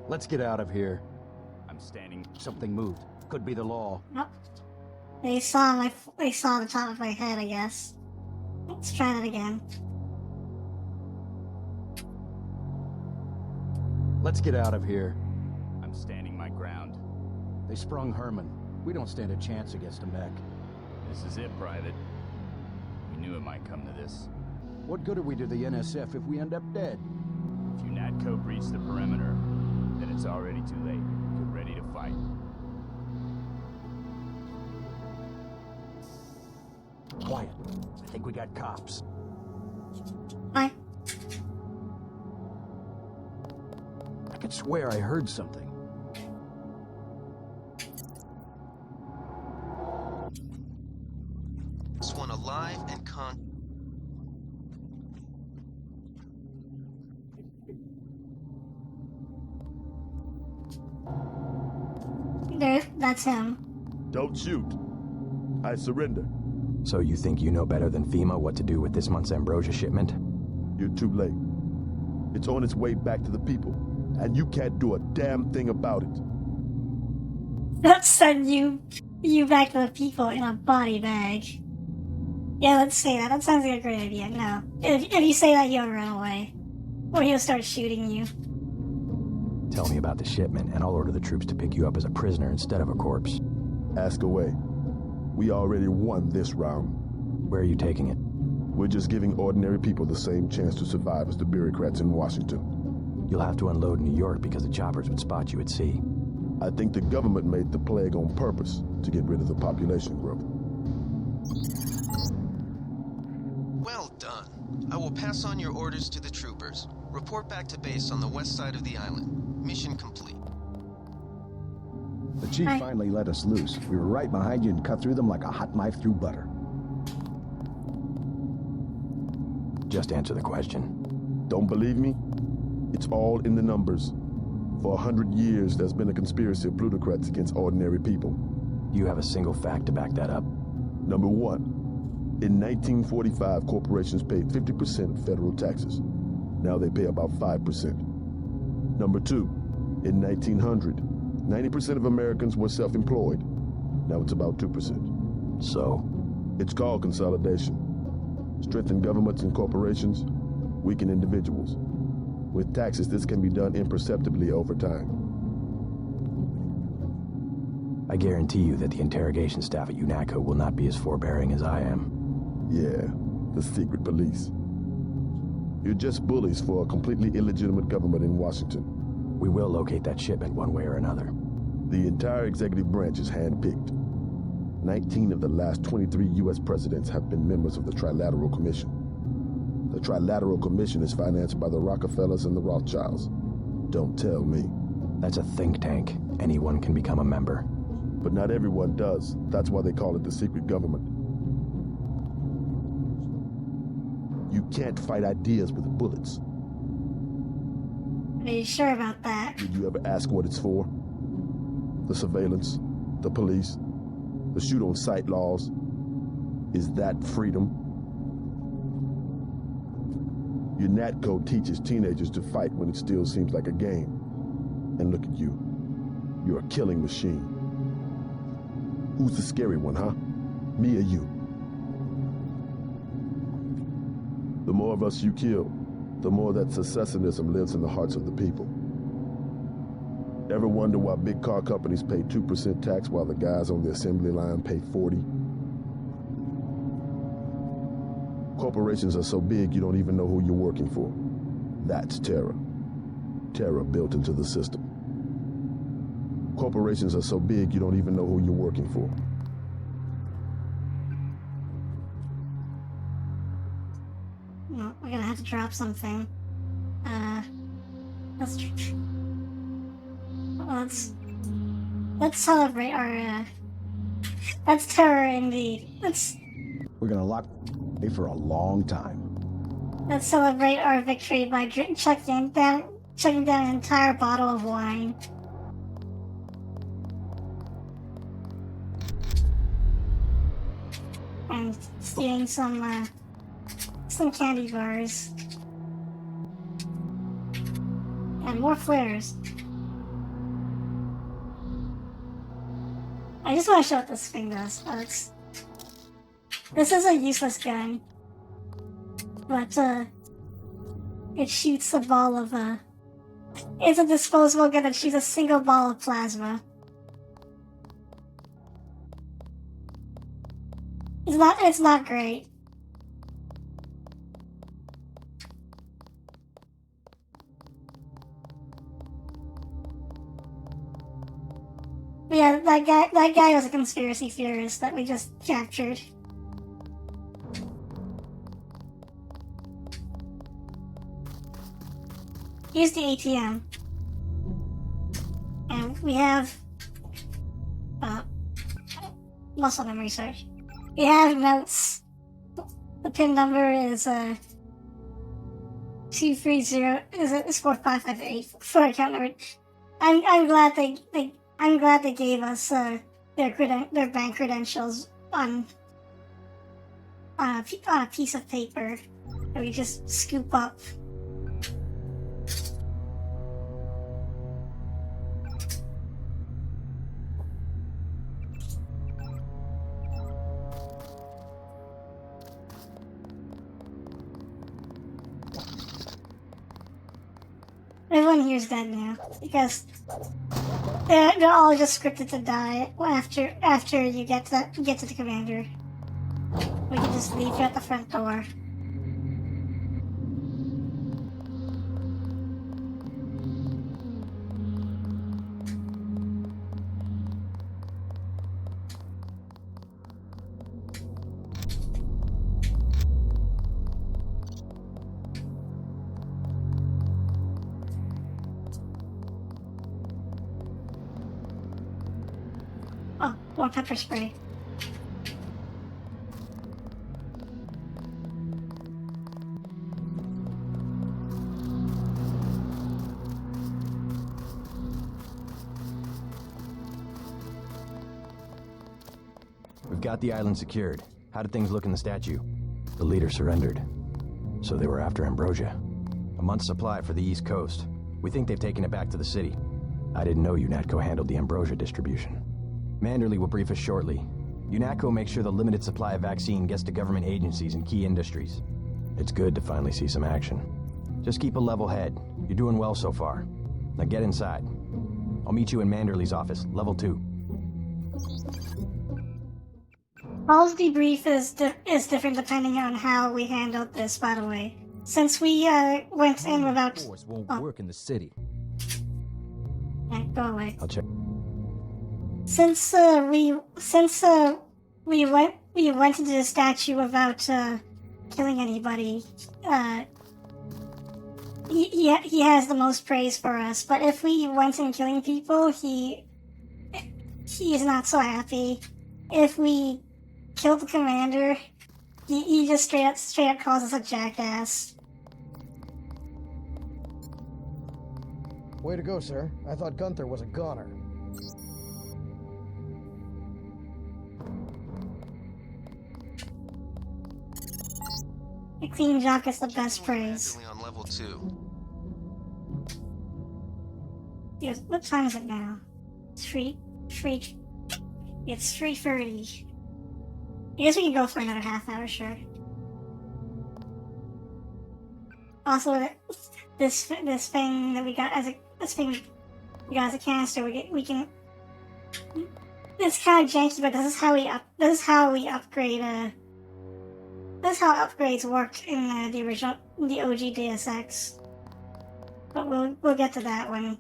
Let's get out of here. I'm standing. Something moved. Could be the law. Nope. They saw the top of my head, I guess. Let's try that again. Let's get out of here. I'm standing my ground. They sprung Herman. We don't stand a chance against a mech. This is it, Private. We knew it might come to this. What good are we to the NSF if we end up dead? If you NATCO breach the perimeter, then it's already too late. Get ready to fight. Quiet. I think we got cops. Hi. I could swear I heard something. This one alive and That's him. Don't shoot. I surrender. So you think you know better than FEMA what to do with this month's ambrosia shipment? You're too late. It's on its way back to the people, and you can't do a damn thing about it. Let's send you back to the people in a body bag. Yeah, let's say that. That sounds like a great idea. No. If you say that, he'll run away. Or he'll start shooting you. Tell me about the shipment, and I'll order the troops to pick you up as a prisoner instead of a corpse. Ask away. We already won this round. Where are you taking it? We're just giving ordinary people the same chance to survive as the bureaucrats in Washington. You'll have to unload in New York because the choppers would spot you at sea. I think the government made the plague on purpose to get rid of the population growth. Well done. I will pass on your orders to the troopers. Report back to base on the west side of the island. Mission complete. The chief finally let us loose. We were right behind you and cut through them like a hot knife through butter. Just answer the question. Don't believe me? It's all in the numbers. For 100 years, there's been a conspiracy of plutocrats against ordinary people. You have a single fact to back that up? Number one, in 1945, corporations paid 50% of federal taxes. Now they pay about 5%. Number two, in 1900, 90% of Americans were self-employed. Now it's about 2%. So? It's called consolidation. Strengthen governments and corporations, weaken individuals. With taxes, this can be done imperceptibly over time. I guarantee you that the interrogation staff at UNATCO will not be as forbearing as I am. Yeah, the secret police. You're just bullies for a completely illegitimate government in Washington. We will locate that shipment one way or another. The entire executive branch is handpicked. 19 of the last 23 U.S. presidents have been members of the Trilateral Commission. The Trilateral Commission is financed by the Rockefellers and the Rothschilds. Don't tell me. That's a think tank. Anyone can become a member. But not everyone does. That's why they call it the secret government. You can't fight ideas with bullets. Are you sure about that? Did you ever ask what it's for? The surveillance, the police, the shoot-on-sight laws. Is that freedom? UNATCO teaches teenagers to fight when it still seems like a game. And look at you. You're a killing machine. Who's the scary one, huh? Me or you? The more of us you kill, the more that secessionism lives in the hearts of the people. Ever wonder why big car companies pay 2% tax while the guys on the assembly line pay 40%? Corporations are so big you don't even know who you're working for. That's terror. Terror built into the system. Corporations are so big you don't even know who you're working for. Well, we're gonna have to drop something. Let's celebrate our, that's terror indeed. We're gonna lock for a long time. Let's celebrate our victory by chugging down an entire bottle of wine. And stealing some candy bars. And more flares. I just want to show what this thing does, folks. This is a useless gun. But, it shoots a ball of, it's a disposable gun that shoots a single ball of plasma. It's not great. But yeah, that guy was a conspiracy theorist that we just captured. Here's the ATM. And we have muscle memory search. We have notes. The PIN number is 230 is 4558 account number. I'm glad they gave us their bank credentials on a piece of paper that we just scoop up. Everyone here is dead now because they're all just scripted to die after you get to the commander. We can just leave you at the front door. One pepper spray. We've got the island secured. How did things look in the statue? The leader surrendered. So they were after Ambrosia. A month's supply for the East Coast. We think they've taken it back to the city. I didn't know UNATCO handled the Ambrosia distribution. Manderley will brief us shortly. UNATCO makes sure the limited supply of vaccine gets to government agencies and key industries. It's good to finally see some action. Just keep a level head. You're doing well so far. Now get inside. I'll meet you in Manderley's office, level 2. Paul's debrief is different depending on how we handled this, by the way. Since we went in without... Force won't work in the city. Yeah, go away. I'll check. Since we went into the statue without killing anybody, he has the most praise for us. But if we went in killing people, he is not so happy. If we killed the commander, he just straight up calls us a jackass. Way to go, sir. I thought Gunther was a goner. A clean job gets the best praise. On level 2. Yes, what time is it now? It's 3:30. I guess we can go for another half hour, sure. Also, this thing that we got as a canister, we can. It's kind of janky, but this is how we upgrade. This is how upgrades work in the OG Deus Ex. But we'll get to that when.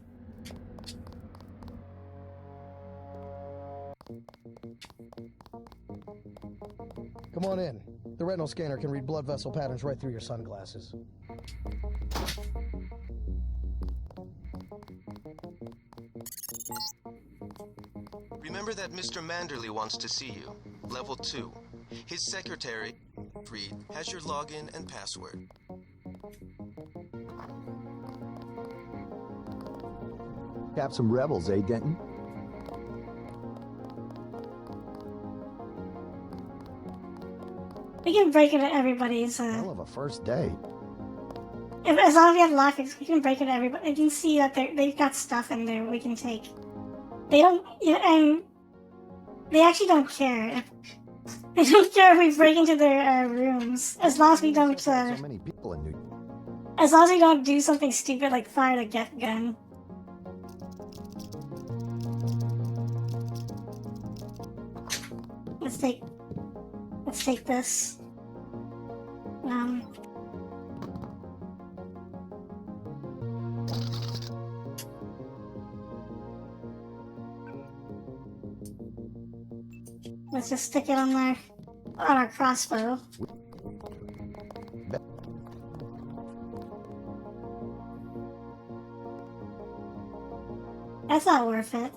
Come on in. The retinal scanner can read blood vessel patterns right through your sunglasses. Remember that Mr. Manderley wants to see you. Level 2. His secretary, Reed, has your login and password. Cap some rebels, eh, Denton? We can break into everybody's. Hell of a first date. As long as we have lockpicks, we can break into everybody. You can see that they've got stuff in there we can take. They don't, and they actually don't care. They don't care if we break into their rooms, as long as we don't. So many people in New York. As long as we don't do something stupid like fire the get gun. Let's take this. Let's just stick it on our crossbow. That's not worth it.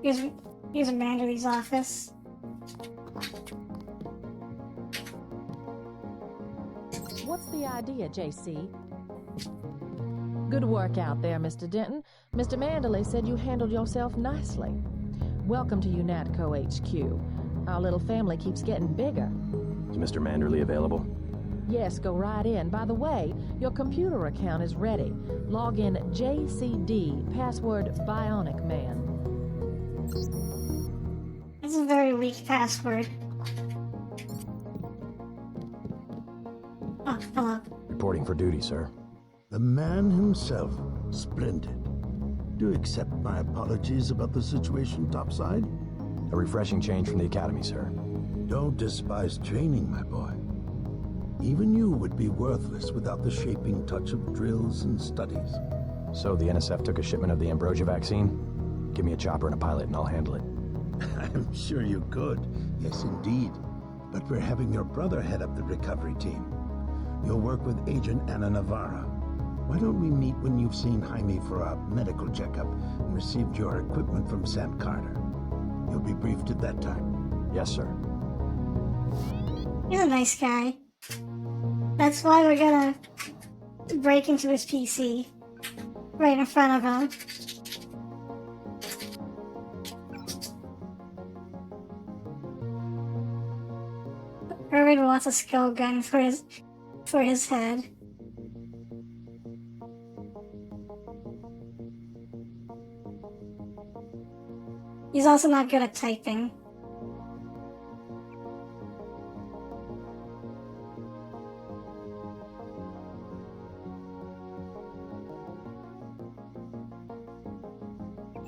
Here's Manderley's office. What's the idea, JC? Good work out there, Mr. Denton. Mr. Manderley said you handled yourself nicely. Welcome to UNATCO HQ. Our little family keeps getting bigger. Is Mr. Manderley available? Yes, go right in. By the way, your computer account is ready. Log in JCD, password Bionic Man. This is a very weak password. Oh, hello. Reporting for duty, sir. The man himself. Splendid. Do accept my apologies about the situation topside? A refreshing change from the academy, sir. Don't despise training, my boy. Even you would be worthless without the shaping touch of drills and studies. So the NSF took a shipment of the Ambrosia vaccine? Give me a chopper and a pilot and I'll handle it. I'm sure you could. Yes, indeed. But we're having your brother head up the recovery team. You'll work with Agent Anna Navarra. Why don't we meet when you've seen Jaime for a medical checkup and received your equipment from Sam Carter? You'll be briefed at that time. Yes, sir. He's a nice guy. That's why we're gonna break into his PC right in front of him. Irvin wants a skull gun for his head. He's also not good at typing.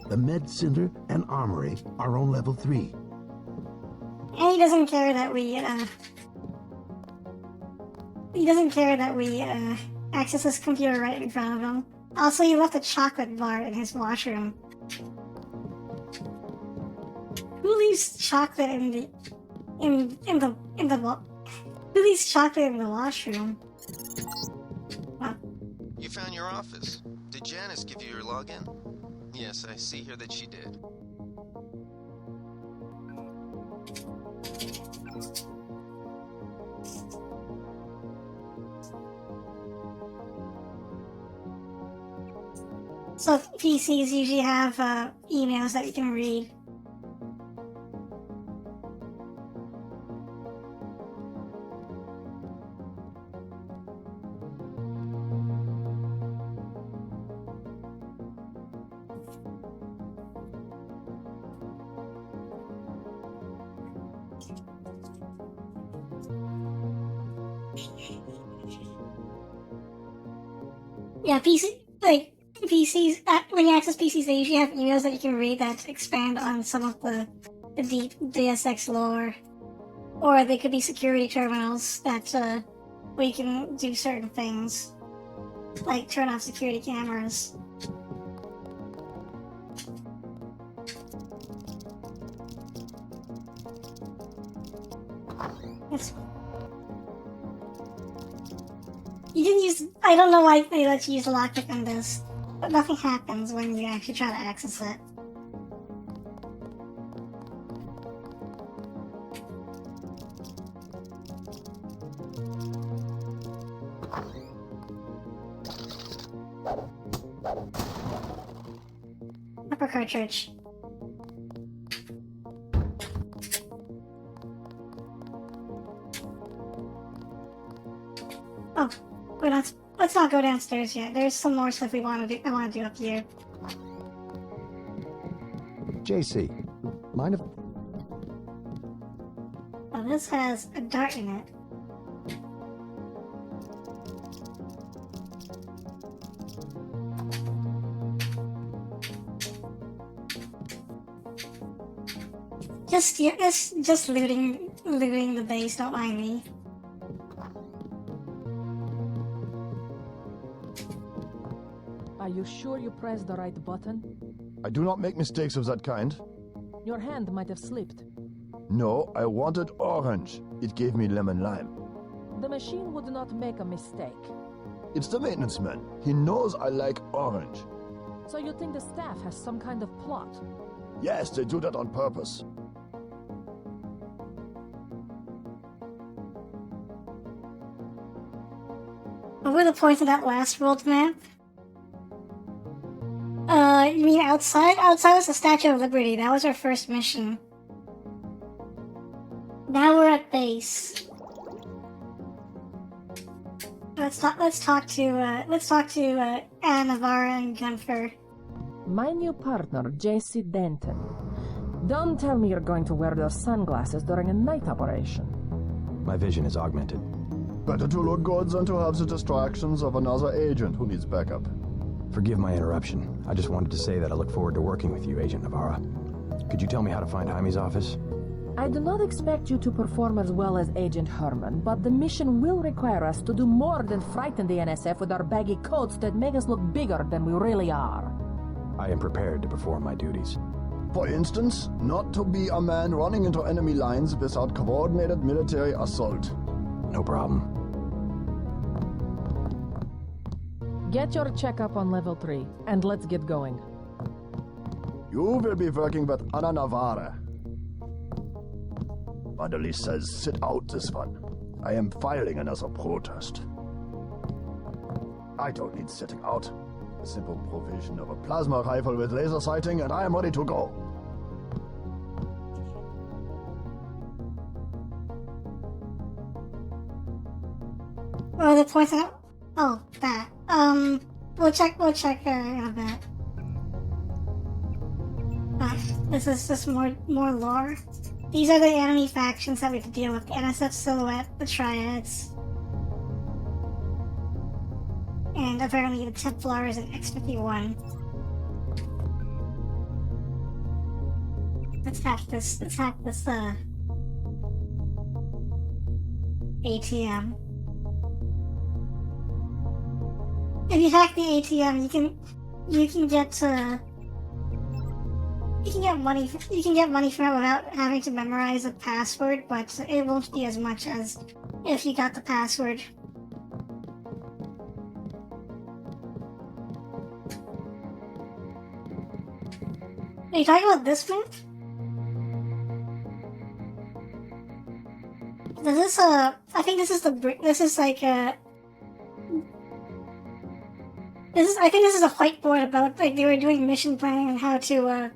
The Med Center and Armory are on level 3. And he doesn't care that we access his computer right in front of him. Also, he left a chocolate bar in his washroom. Who leaves chocolate who leaves chocolate in the washroom? What? You found your office. Did Janice give you your login? Yes, I see here that she did. So PCs usually have emails that you can read. Yeah, PCs, when you access PCs, they usually have emails that you can read that expand on some of the deep Deus Ex lore. Or they could be security terminals that, where you can do certain things. Like turn off security cameras. You didn't use. I don't know why they let you use the lockpick on this, but nothing happens when you actually try to access it. Upper cartridge. Oh. Let's not go downstairs yet. There's some more stuff I want to do up here. JC, mind if... Oh, this has a dart in it. Just looting the base, don't mind me. Are you sure you pressed the right button? I do not make mistakes of that kind. Your hand might have slipped. No, I wanted orange. It gave me lemon lime. The machine would not make a mistake. It's the maintenance man. He knows I like orange. So you think the staff has some kind of plot? Yes, they do that on purpose. What were the points of that last world map? You mean outside? Outside was the Statue of Liberty. That was our first mission. Now we're at base. Let's talk to Anna Navarra and Gunther. My new partner, JC Denton. Don't tell me you're going to wear those sunglasses during a night operation. My vision is augmented. Better to look good than to have the distractions of another agent who needs backup. Forgive my interruption. I just wanted to say that I look forward to working with you, Agent Navarra. Could you tell me how to find Jaime's office? I do not expect you to perform as well as Agent Herman, but the mission will require us to do more than frighten the NSF with our baggy coats that make us look bigger than we really are. I am prepared to perform my duties. For instance, not to be a man running into enemy lines without coordinated military assault. No problem. Get your checkup on level 3, and let's get going. You will be working with Ana Navarre. Manderly says sit out this one. I am filing another protest. I don't need sitting out. A simple provision of a plasma rifle with laser sighting, and I am ready to go. Oh, the points out. Oh, that. We'll check in a bit. This is just more lore. These are the enemy factions that we have to deal with. The NSF Silhouette, the Triads. And apparently the Templars and X-51. Let's hack this ATM. If you hack the ATM, you can get money from it without having to memorize a password, but it won't be as much as if you got the password. Are you talking about this move? I think this is a whiteboard about, like, they were doing mission planning on how to,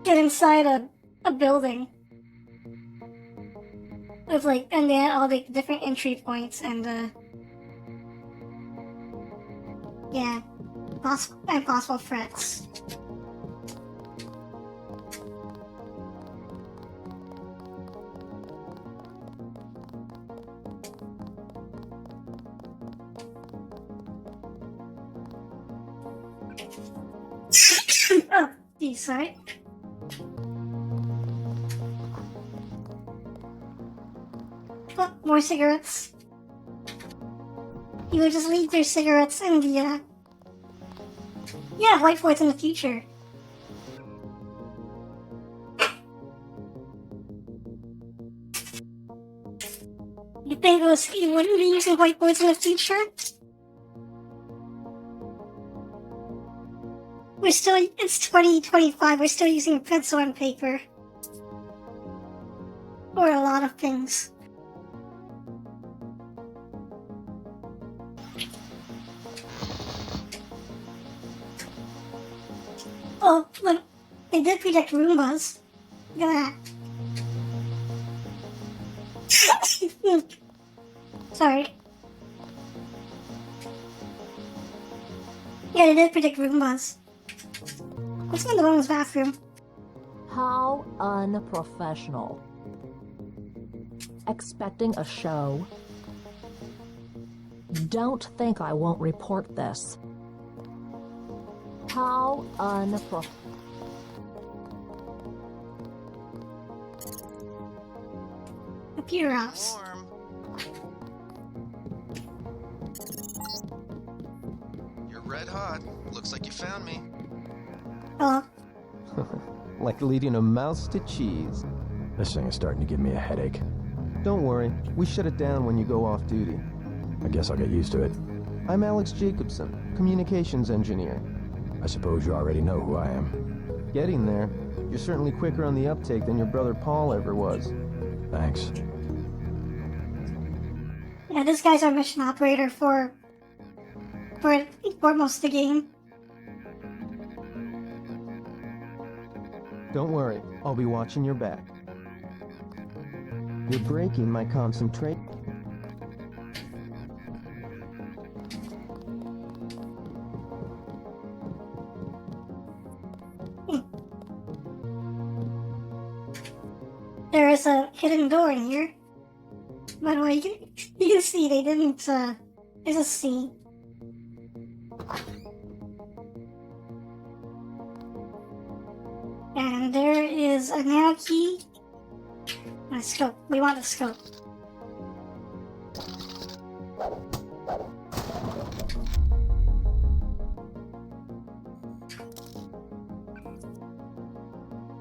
get inside a building. With, like, and they had all the different entry points and, yeah, possible threats. Oh, geez, sorry. Oh, more cigarettes. You would just leave their cigarettes in the, yeah, whiteboards in the future. You think you wouldn't be using whiteboards in the future? It's 2025, we're still using pencil and paper. Or a lot of things. Oh, look, they did predict Roombas. Look at that. Sorry. Yeah, they did predict Roombas. Let's go in the women's bathroom. How unprofessional. Expecting a show? Don't think I won't report this. How unprofessional. Computer house. You're red hot. Looks like you found me. Hello. Like leading a mouse to cheese. This thing is starting to give me a headache. Don't worry, we shut it down when you go off duty. I guess I'll get used to it. I'm Alex Jacobson, communications engineer. I suppose you already know who I am. Getting there. You're certainly quicker on the uptake than your brother Paul ever was. Thanks. Yeah, this guy's our mission operator for most of the game. Don't worry, I'll be watching your back. You're breaking my concentration. There is a hidden door in here. By the way, you can see they didn't, there's a C. And there is a nano key. And a scope. We want the scope.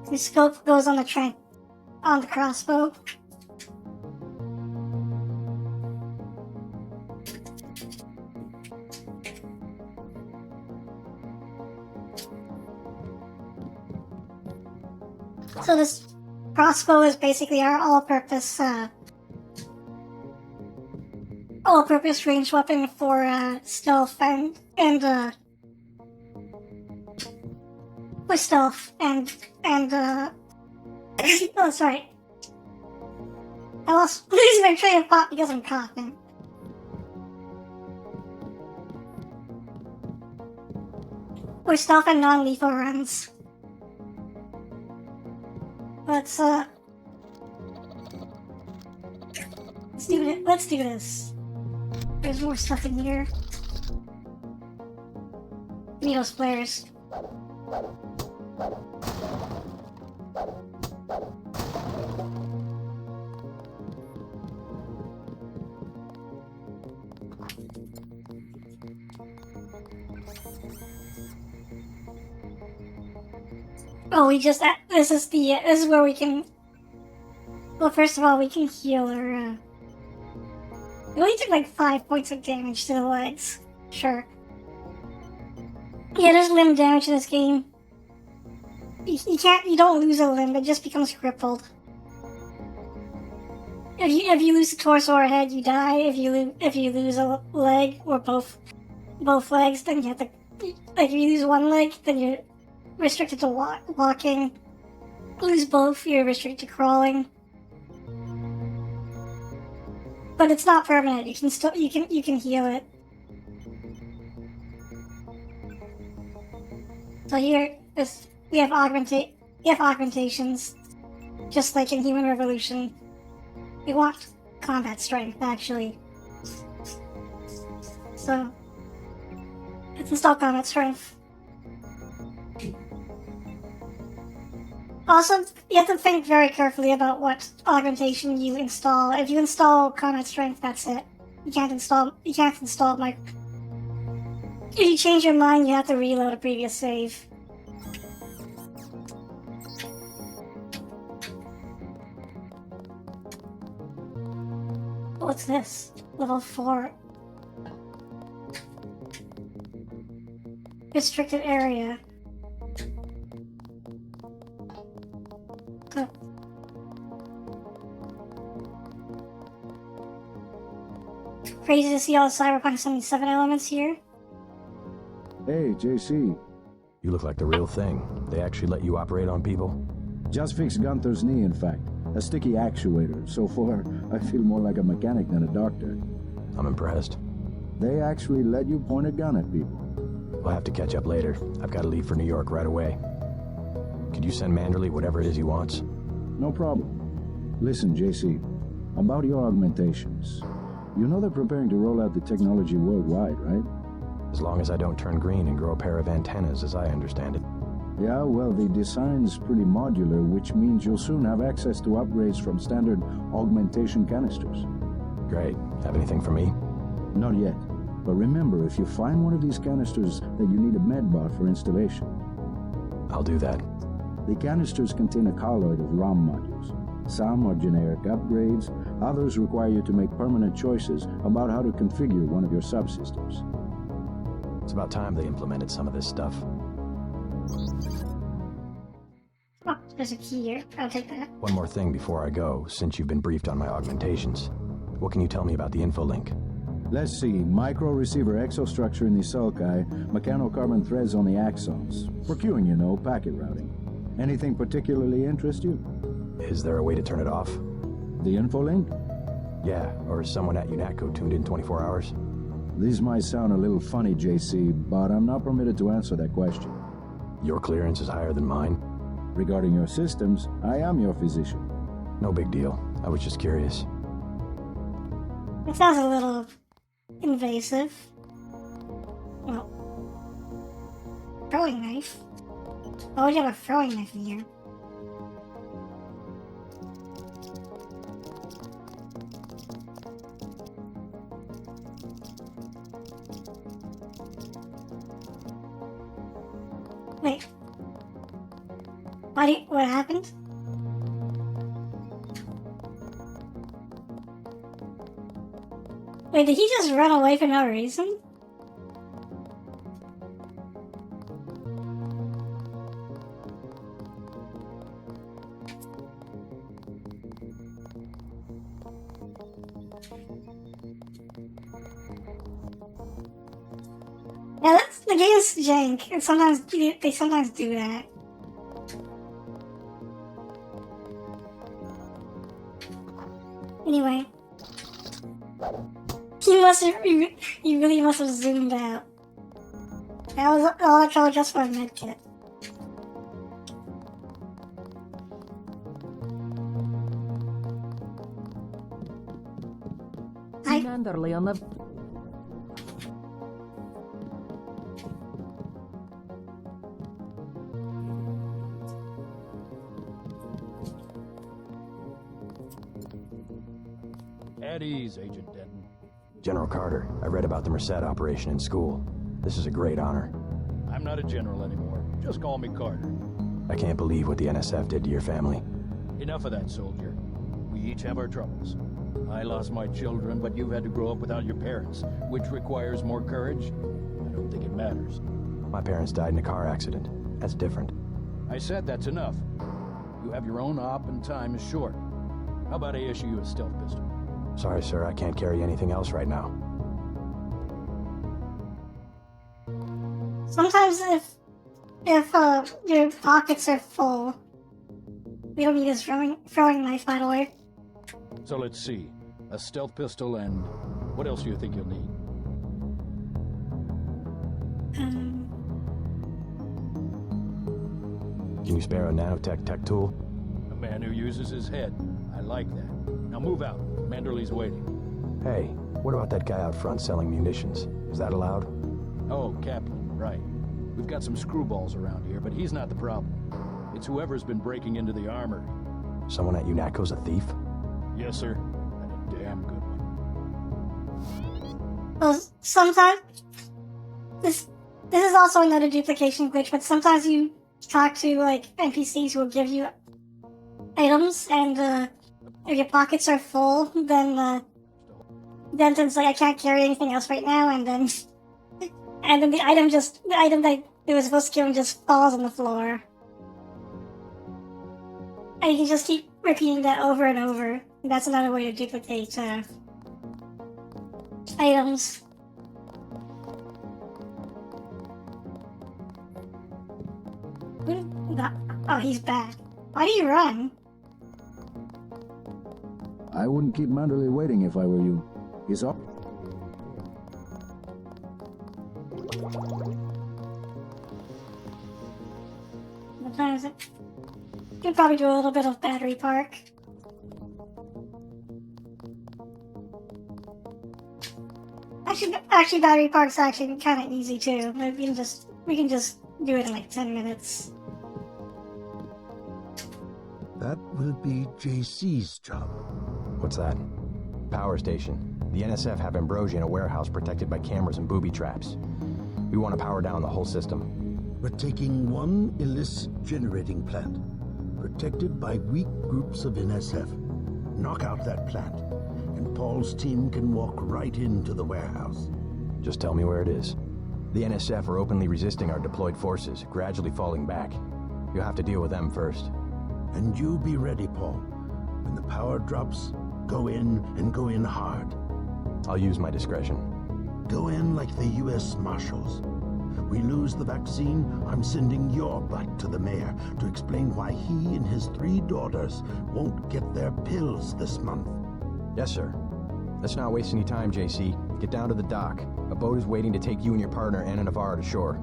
The scope goes on the crossbow. So this crossbow is basically our all-purpose ranged weapon for stealth and with stealth and oh sorry. I lost losing my train of thought because I'm coughing. With stealth and non-lethal runs. Let's do it. Let's do this. There's more stuff in here. Needle splares. Oh, this is where we can, well, first of all, we can heal our, we only took like 5 points of damage to the legs. Sure. Yeah, there's limb damage in this game. You don't lose a limb, it just becomes crippled. If you lose the torso or head, you die. If you lose a leg or both legs, then you have to, like, if you lose one leg, then you're restricted to walking. Lose both, you're restricted to crawling. But it's not permanent. You can still you can heal it. So here we have augmentations, just like in Human Revolution. We want combat strength actually. So let's install combat strength. Also, you have to think very carefully about what augmentation you install. If you install combat strength, that's it. You can't install my. If you change your mind, you have to reload a previous save. What's this? Level 4. Restricted area. Crazy to see all the Cyberpunk 77 elements here. Hey, JC. You look like the real thing. They actually let you operate on people? Just fixed Gunther's knee, in fact. A sticky actuator. So far, I feel more like a mechanic than a doctor. I'm impressed. They actually let you point a gun at people. We'll have to catch up later. I've got to leave for New York right away. Could you send Manderley whatever it is he wants? No problem. Listen, JC. About your augmentations. You know they're preparing to roll out the technology worldwide, right? As long as I don't turn green and grow a pair of antennas, as I understand it. Yeah, well, the design's pretty modular, which means you'll soon have access to upgrades from standard augmentation canisters. Great. Have anything for me? Not yet. But remember, if you find one of these canisters, that you need a medbot for installation. I'll do that. The canisters contain a colloid of ROM modules. Some are generic upgrades, others require you to make permanent choices about how to configure one of your subsystems. It's about time they implemented some of this stuff. Oh, there's a key here. I'll take that. One more thing before I go, since you've been briefed on my augmentations. What can you tell me about the infolink? Let's see, micro-receiver exostructure in the sulci, mechanocarbon threads on the axons. For queuing, you know, packet routing. Anything particularly interest you? Is there a way to turn it off? The infolink? Yeah, or is someone at UNATCO tuned in 24 hours? These might sound a little funny, JC, but I'm not permitted to answer that question. Your clearance is higher than mine? Regarding your systems, I am your physician. No big deal. I was just curious. It sounds a little invasive. Well, throwing knife. Why would you have a throwing knife in here? Wait. What happened? Wait, did he just run away for no reason? Yeah, the game's jank, and sometimes they sometimes do that. Anyway, he really must have zoomed out. That was all I called just for a medkit. Manderly on the... At ease, Agent Denton. General Carter, I read about the Merced operation in school. This is a great honor. I'm not a general anymore. Just call me Carter. I can't believe what the NSF did to your family. Enough of that, soldier. We each have our troubles. I lost my children, but you've had to grow up without your parents, which requires more courage. I don't think it matters. My parents died in a car accident. That's different. I said that's enough. You have your own op and time is short. How about I issue you a stealth pistol? Sorry, sir, I can't carry anything else right now. Sometimes if your pockets are full, we don't need his throwing knife, by the way. So let's see. A stealth pistol and what else do you think you'll need? Can you spare a nanotech tech tool? A man who uses his head. I like that. Now move out. Manderley's waiting. Hey, what about that guy out front selling munitions? Is that allowed? Oh, Kaplan, right. We've got some screwballs around here, but he's not the problem. It's whoever's been breaking into the armory. Someone at UNATCO's a thief? Yes, sir. And a damn good one. Well, sometimes this is also another duplication glitch, but sometimes you talk to like NPCs who will give you items, and if your pockets are full, then it's like I can't carry anything else right now, and then the item that it was supposed to give him just falls on the floor. And you can just keep repeating that over and over. That's another way to duplicate items. Oh, he's back. Why do you run? I wouldn't keep Manderley waiting if I were you. He's up. Sometimes you could probably do a little bit of battery park. Actually, battery park's actually kind of easy too. We can just do it in like 10 minutes. That will be JC's job. What's that? Power station. The NSF have Ambrosia in a warehouse protected by cameras and booby traps. We want to power down the whole system. We're taking one illicit generating plant, protected by weak groups of NSF. Knock out that plant, and Paul's team can walk right into the warehouse. Just tell me where it is. The NSF are openly resisting our deployed forces, gradually falling back. You'll have to deal with them first. And you be ready, Paul. When the power drops, go in and go in hard. I'll use my discretion. Go in like the U.S. Marshals. We lose the vaccine, I'm sending your butt to the mayor to explain why he and his 3 daughters won't get their pills this month. Yes, sir. Let's not waste any time, JC. Get down to the dock. A boat is waiting to take you and your partner, Anna Navarre, to shore.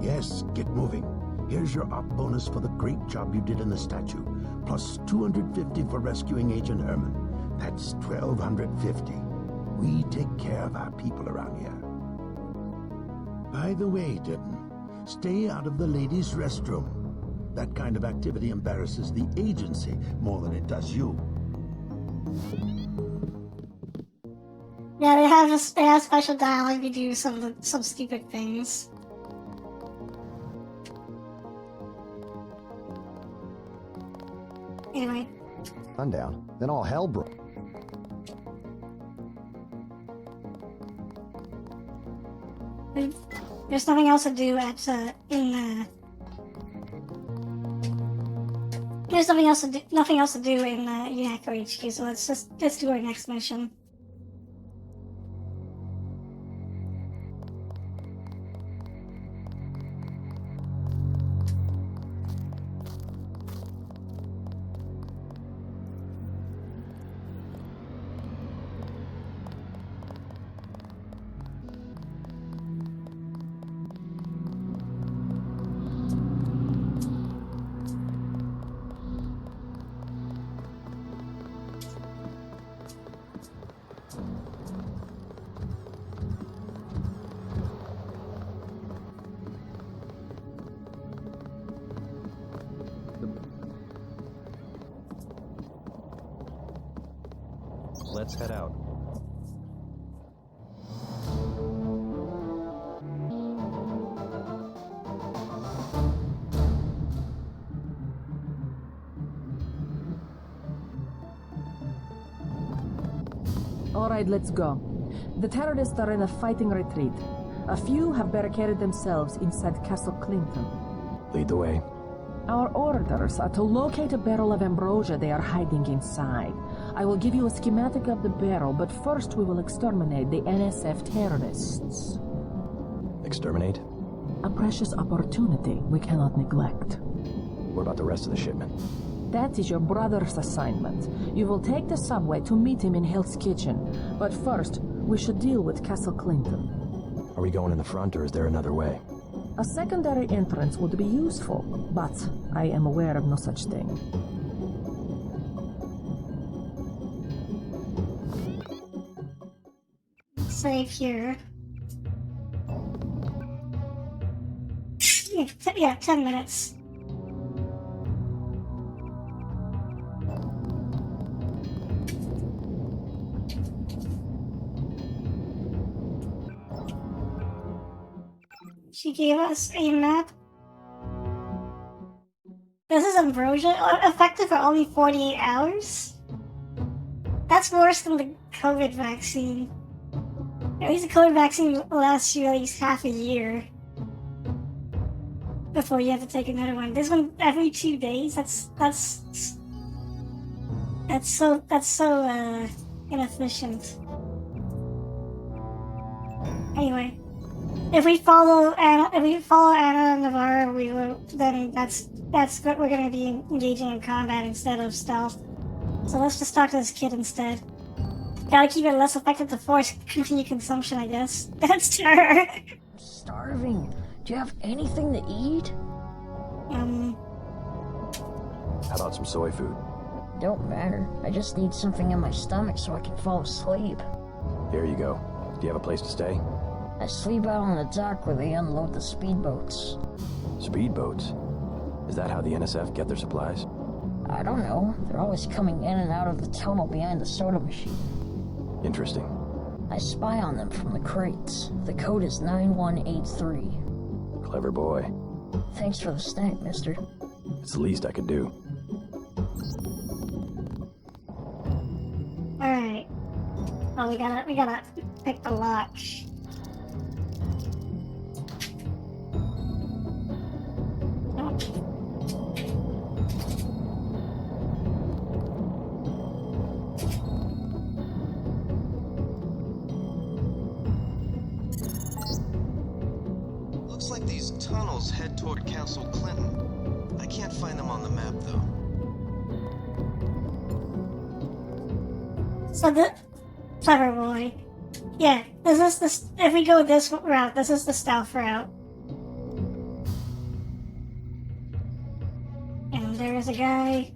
Yes, get moving. Here's your op bonus for the great job you did in the statue, plus 250 for rescuing Agent Herman. That's 1,250. We take care of our people around here. By the way, Denton, stay out of the ladies' restroom. That kind of activity embarrasses the agency more than it does you. Yeah, they have special dialogue if you do some stupid things. Anyway. Sundown. Then all hell broke. There's nothing else to do there's nothing else to do in UNATCO HQ, so let's do our next mission. let's head out. All right, let's go. The terrorists are in a fighting retreat. A few have barricaded themselves inside Castle Clinton. Lead the way. Our orders are to locate a barrel of ambrosia they are hiding inside. I will give you a schematic of the barrel, but first we will exterminate the NSF terrorists. Exterminate? A precious opportunity we cannot neglect. What about the rest of the shipment? That is your brother's assignment. You will take the subway to meet him in Hell's Kitchen. But first, we should deal with Castle Clinton. Are we going in the front, or is there another way? A secondary entrance would be useful, but I am aware of no such thing. Save here. Yeah, 10 minutes. She gave us a map. This is ambrosia, effective for only 48 hours? That's worse than the COVID vaccine. At least the COVID vaccine lasts you at least half a year before you have to take another one. This one every 2 days. That's so inefficient. Anyway. If we follow Anna Navarro, then that's what we're gonna be engaging in combat instead of stealth. So let's just talk to this kid instead. Gotta keep it less effective to force continued consumption, I guess. That's her. I'm starving. Do you have anything to eat? How about some soy food? Don't matter. I just need something in my stomach so I can fall asleep. Here you go. Do you have a place to stay? I sleep out on the dock where they unload the speedboats. Speedboats? Is that how the NSF get their supplies? I don't know. They're always coming in and out of the tunnel behind the soda machine. Interesting. I spy on them from the crates. The code is 9183. Clever boy. Thanks for the snack, mister. It's the least I could do. Alright. Oh, we gotta pick the lock. Looks like these tunnels head toward Castle Clinton. I can't find them on the map, though. So the clever boy. Yeah, if we go this route, this is the stealth route. And there is a guy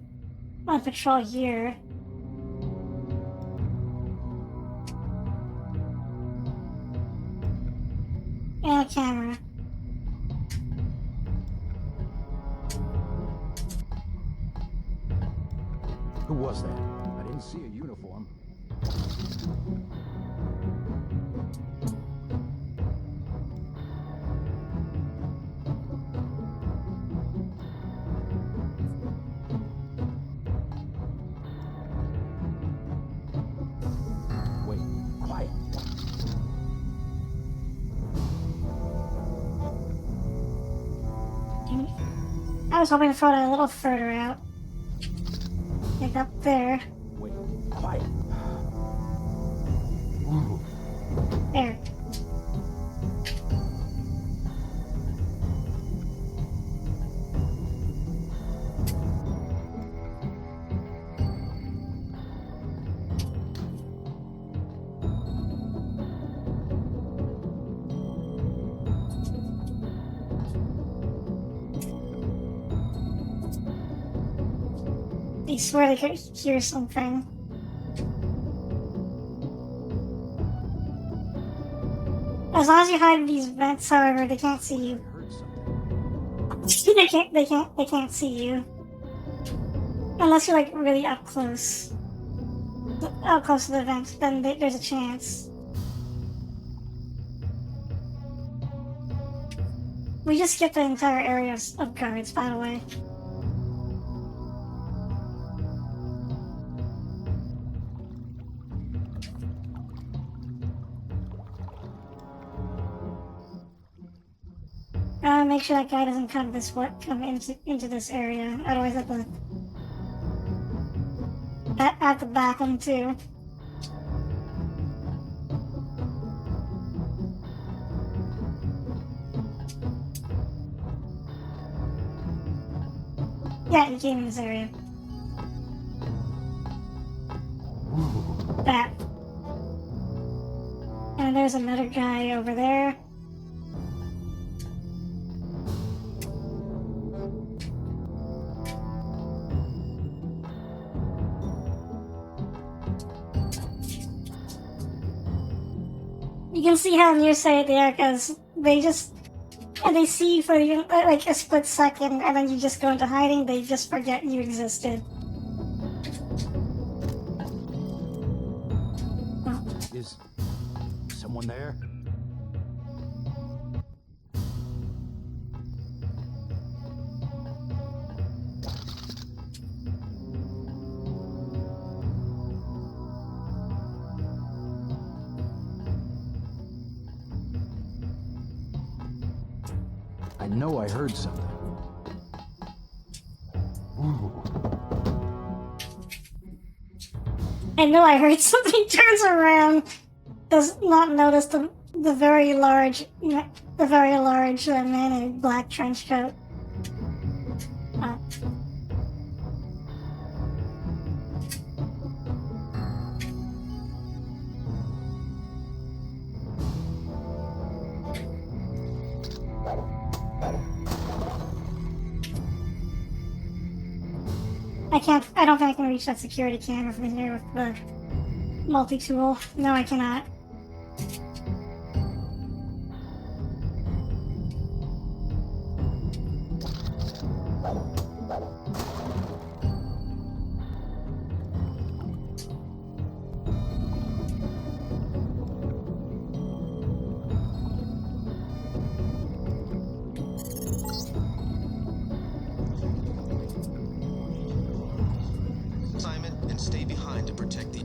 on patrol here. And a camera. Who was that? I didn't see a uniform. Wait, quiet. I was hoping to throw it a little further out. Like up there. Wait, quiet. There. They swear they could hear something. As long as you hide in these vents, however, they can't see you. they can't see you. Unless you're like really up close. close to the vent, then there's a chance. We just skipped the entire area of guards, by the way. Make sure that guy doesn't come into this area. Otherwise, at the back one too. Yeah, he came in this area. That. And there's another guy over there. You can see how nearsighted they are because they see you for like a split second and then you just go into hiding, they just forget you existed. Is someone there? I know I heard something. I know I heard something. Turns around, does not notice the very large man in a black trench coat. I don't think I can reach that security camera from here with the multi-tool. No, I cannot. And stay behind to protect the...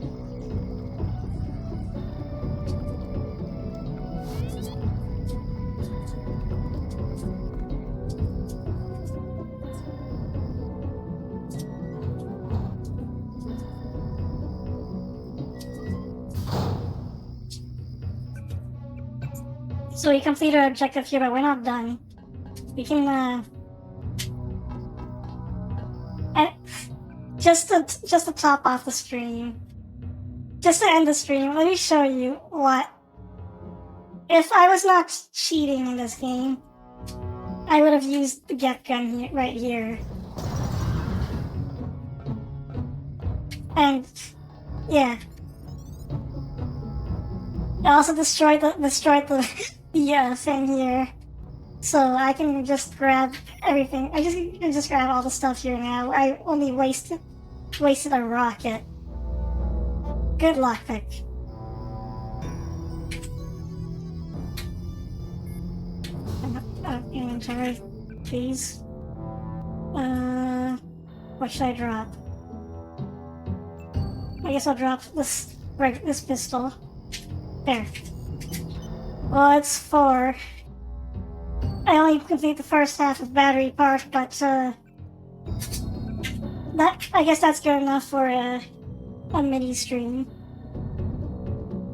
So we completed our objective here, but we're not done. We can, and just to top off the stream, just to end the stream, let me show you what. If I was not cheating in this game, I would have used the get gun right here. And yeah, it also destroyed the thing here. So I can just grab everything. I can just grab all the stuff here now. I only wasted a rocket. Good lockpick. Inventory, please. What should I drop? I guess I'll drop this pistol. There. Well, it's 4. I only complete the first half of battery part, but I guess that's good enough for a mini stream.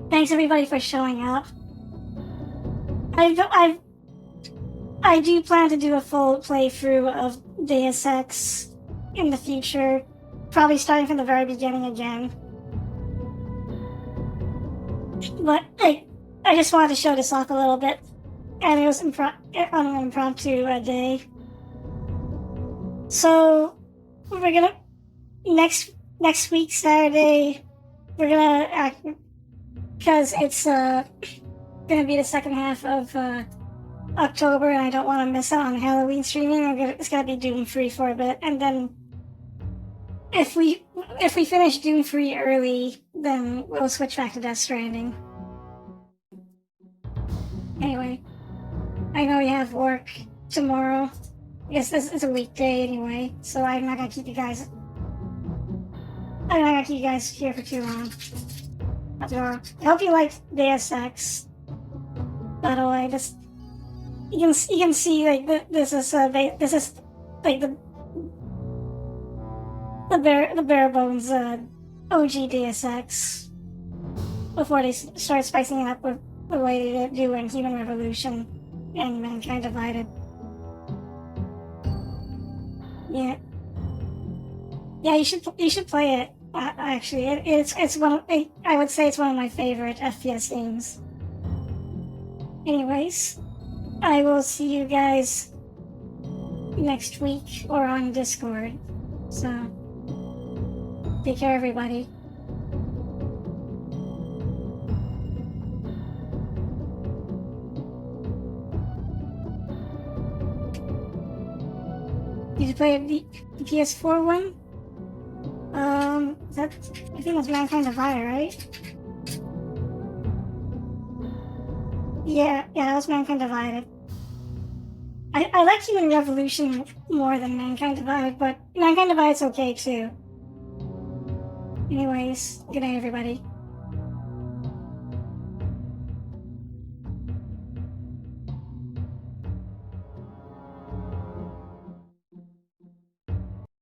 Thanks everybody for showing up. I do plan to do a full playthrough of Deus Ex in the future, probably starting from the very beginning again. But I just wanted to show this off a little bit, and it was on an impromptu day. So we're gonna next week Saturday we're gonna act because it's gonna be the second half of October, and I don't want to miss out on Halloween streaming. It's gonna be Doom Free for a bit, and then if we finish Doom Free early, then we'll switch back to Death Stranding. Anyway, I know you have work tomorrow. I guess this is a weekday anyway, so I'm not gonna keep you guys. I'm not gonna keep you guys here for too long. I hope you liked Deus Ex. By the way, this you can see like this is like the bare bones OG Deus Ex before they start spicing it up with the way they do in Human Revolution and Mankind Divided. Yeah, you should play it. Actually, it's one of I would say it's one of my favorite FPS games. Anyways, I will see you guys next week or on Discord. So, take care, everybody. Did you play the PS4 one? I think that's Mankind Divided, right? Yeah, that was Mankind Divided. I like Human Revolution more than Mankind Divided, but Mankind Divided's okay too. Anyways, good night, everybody.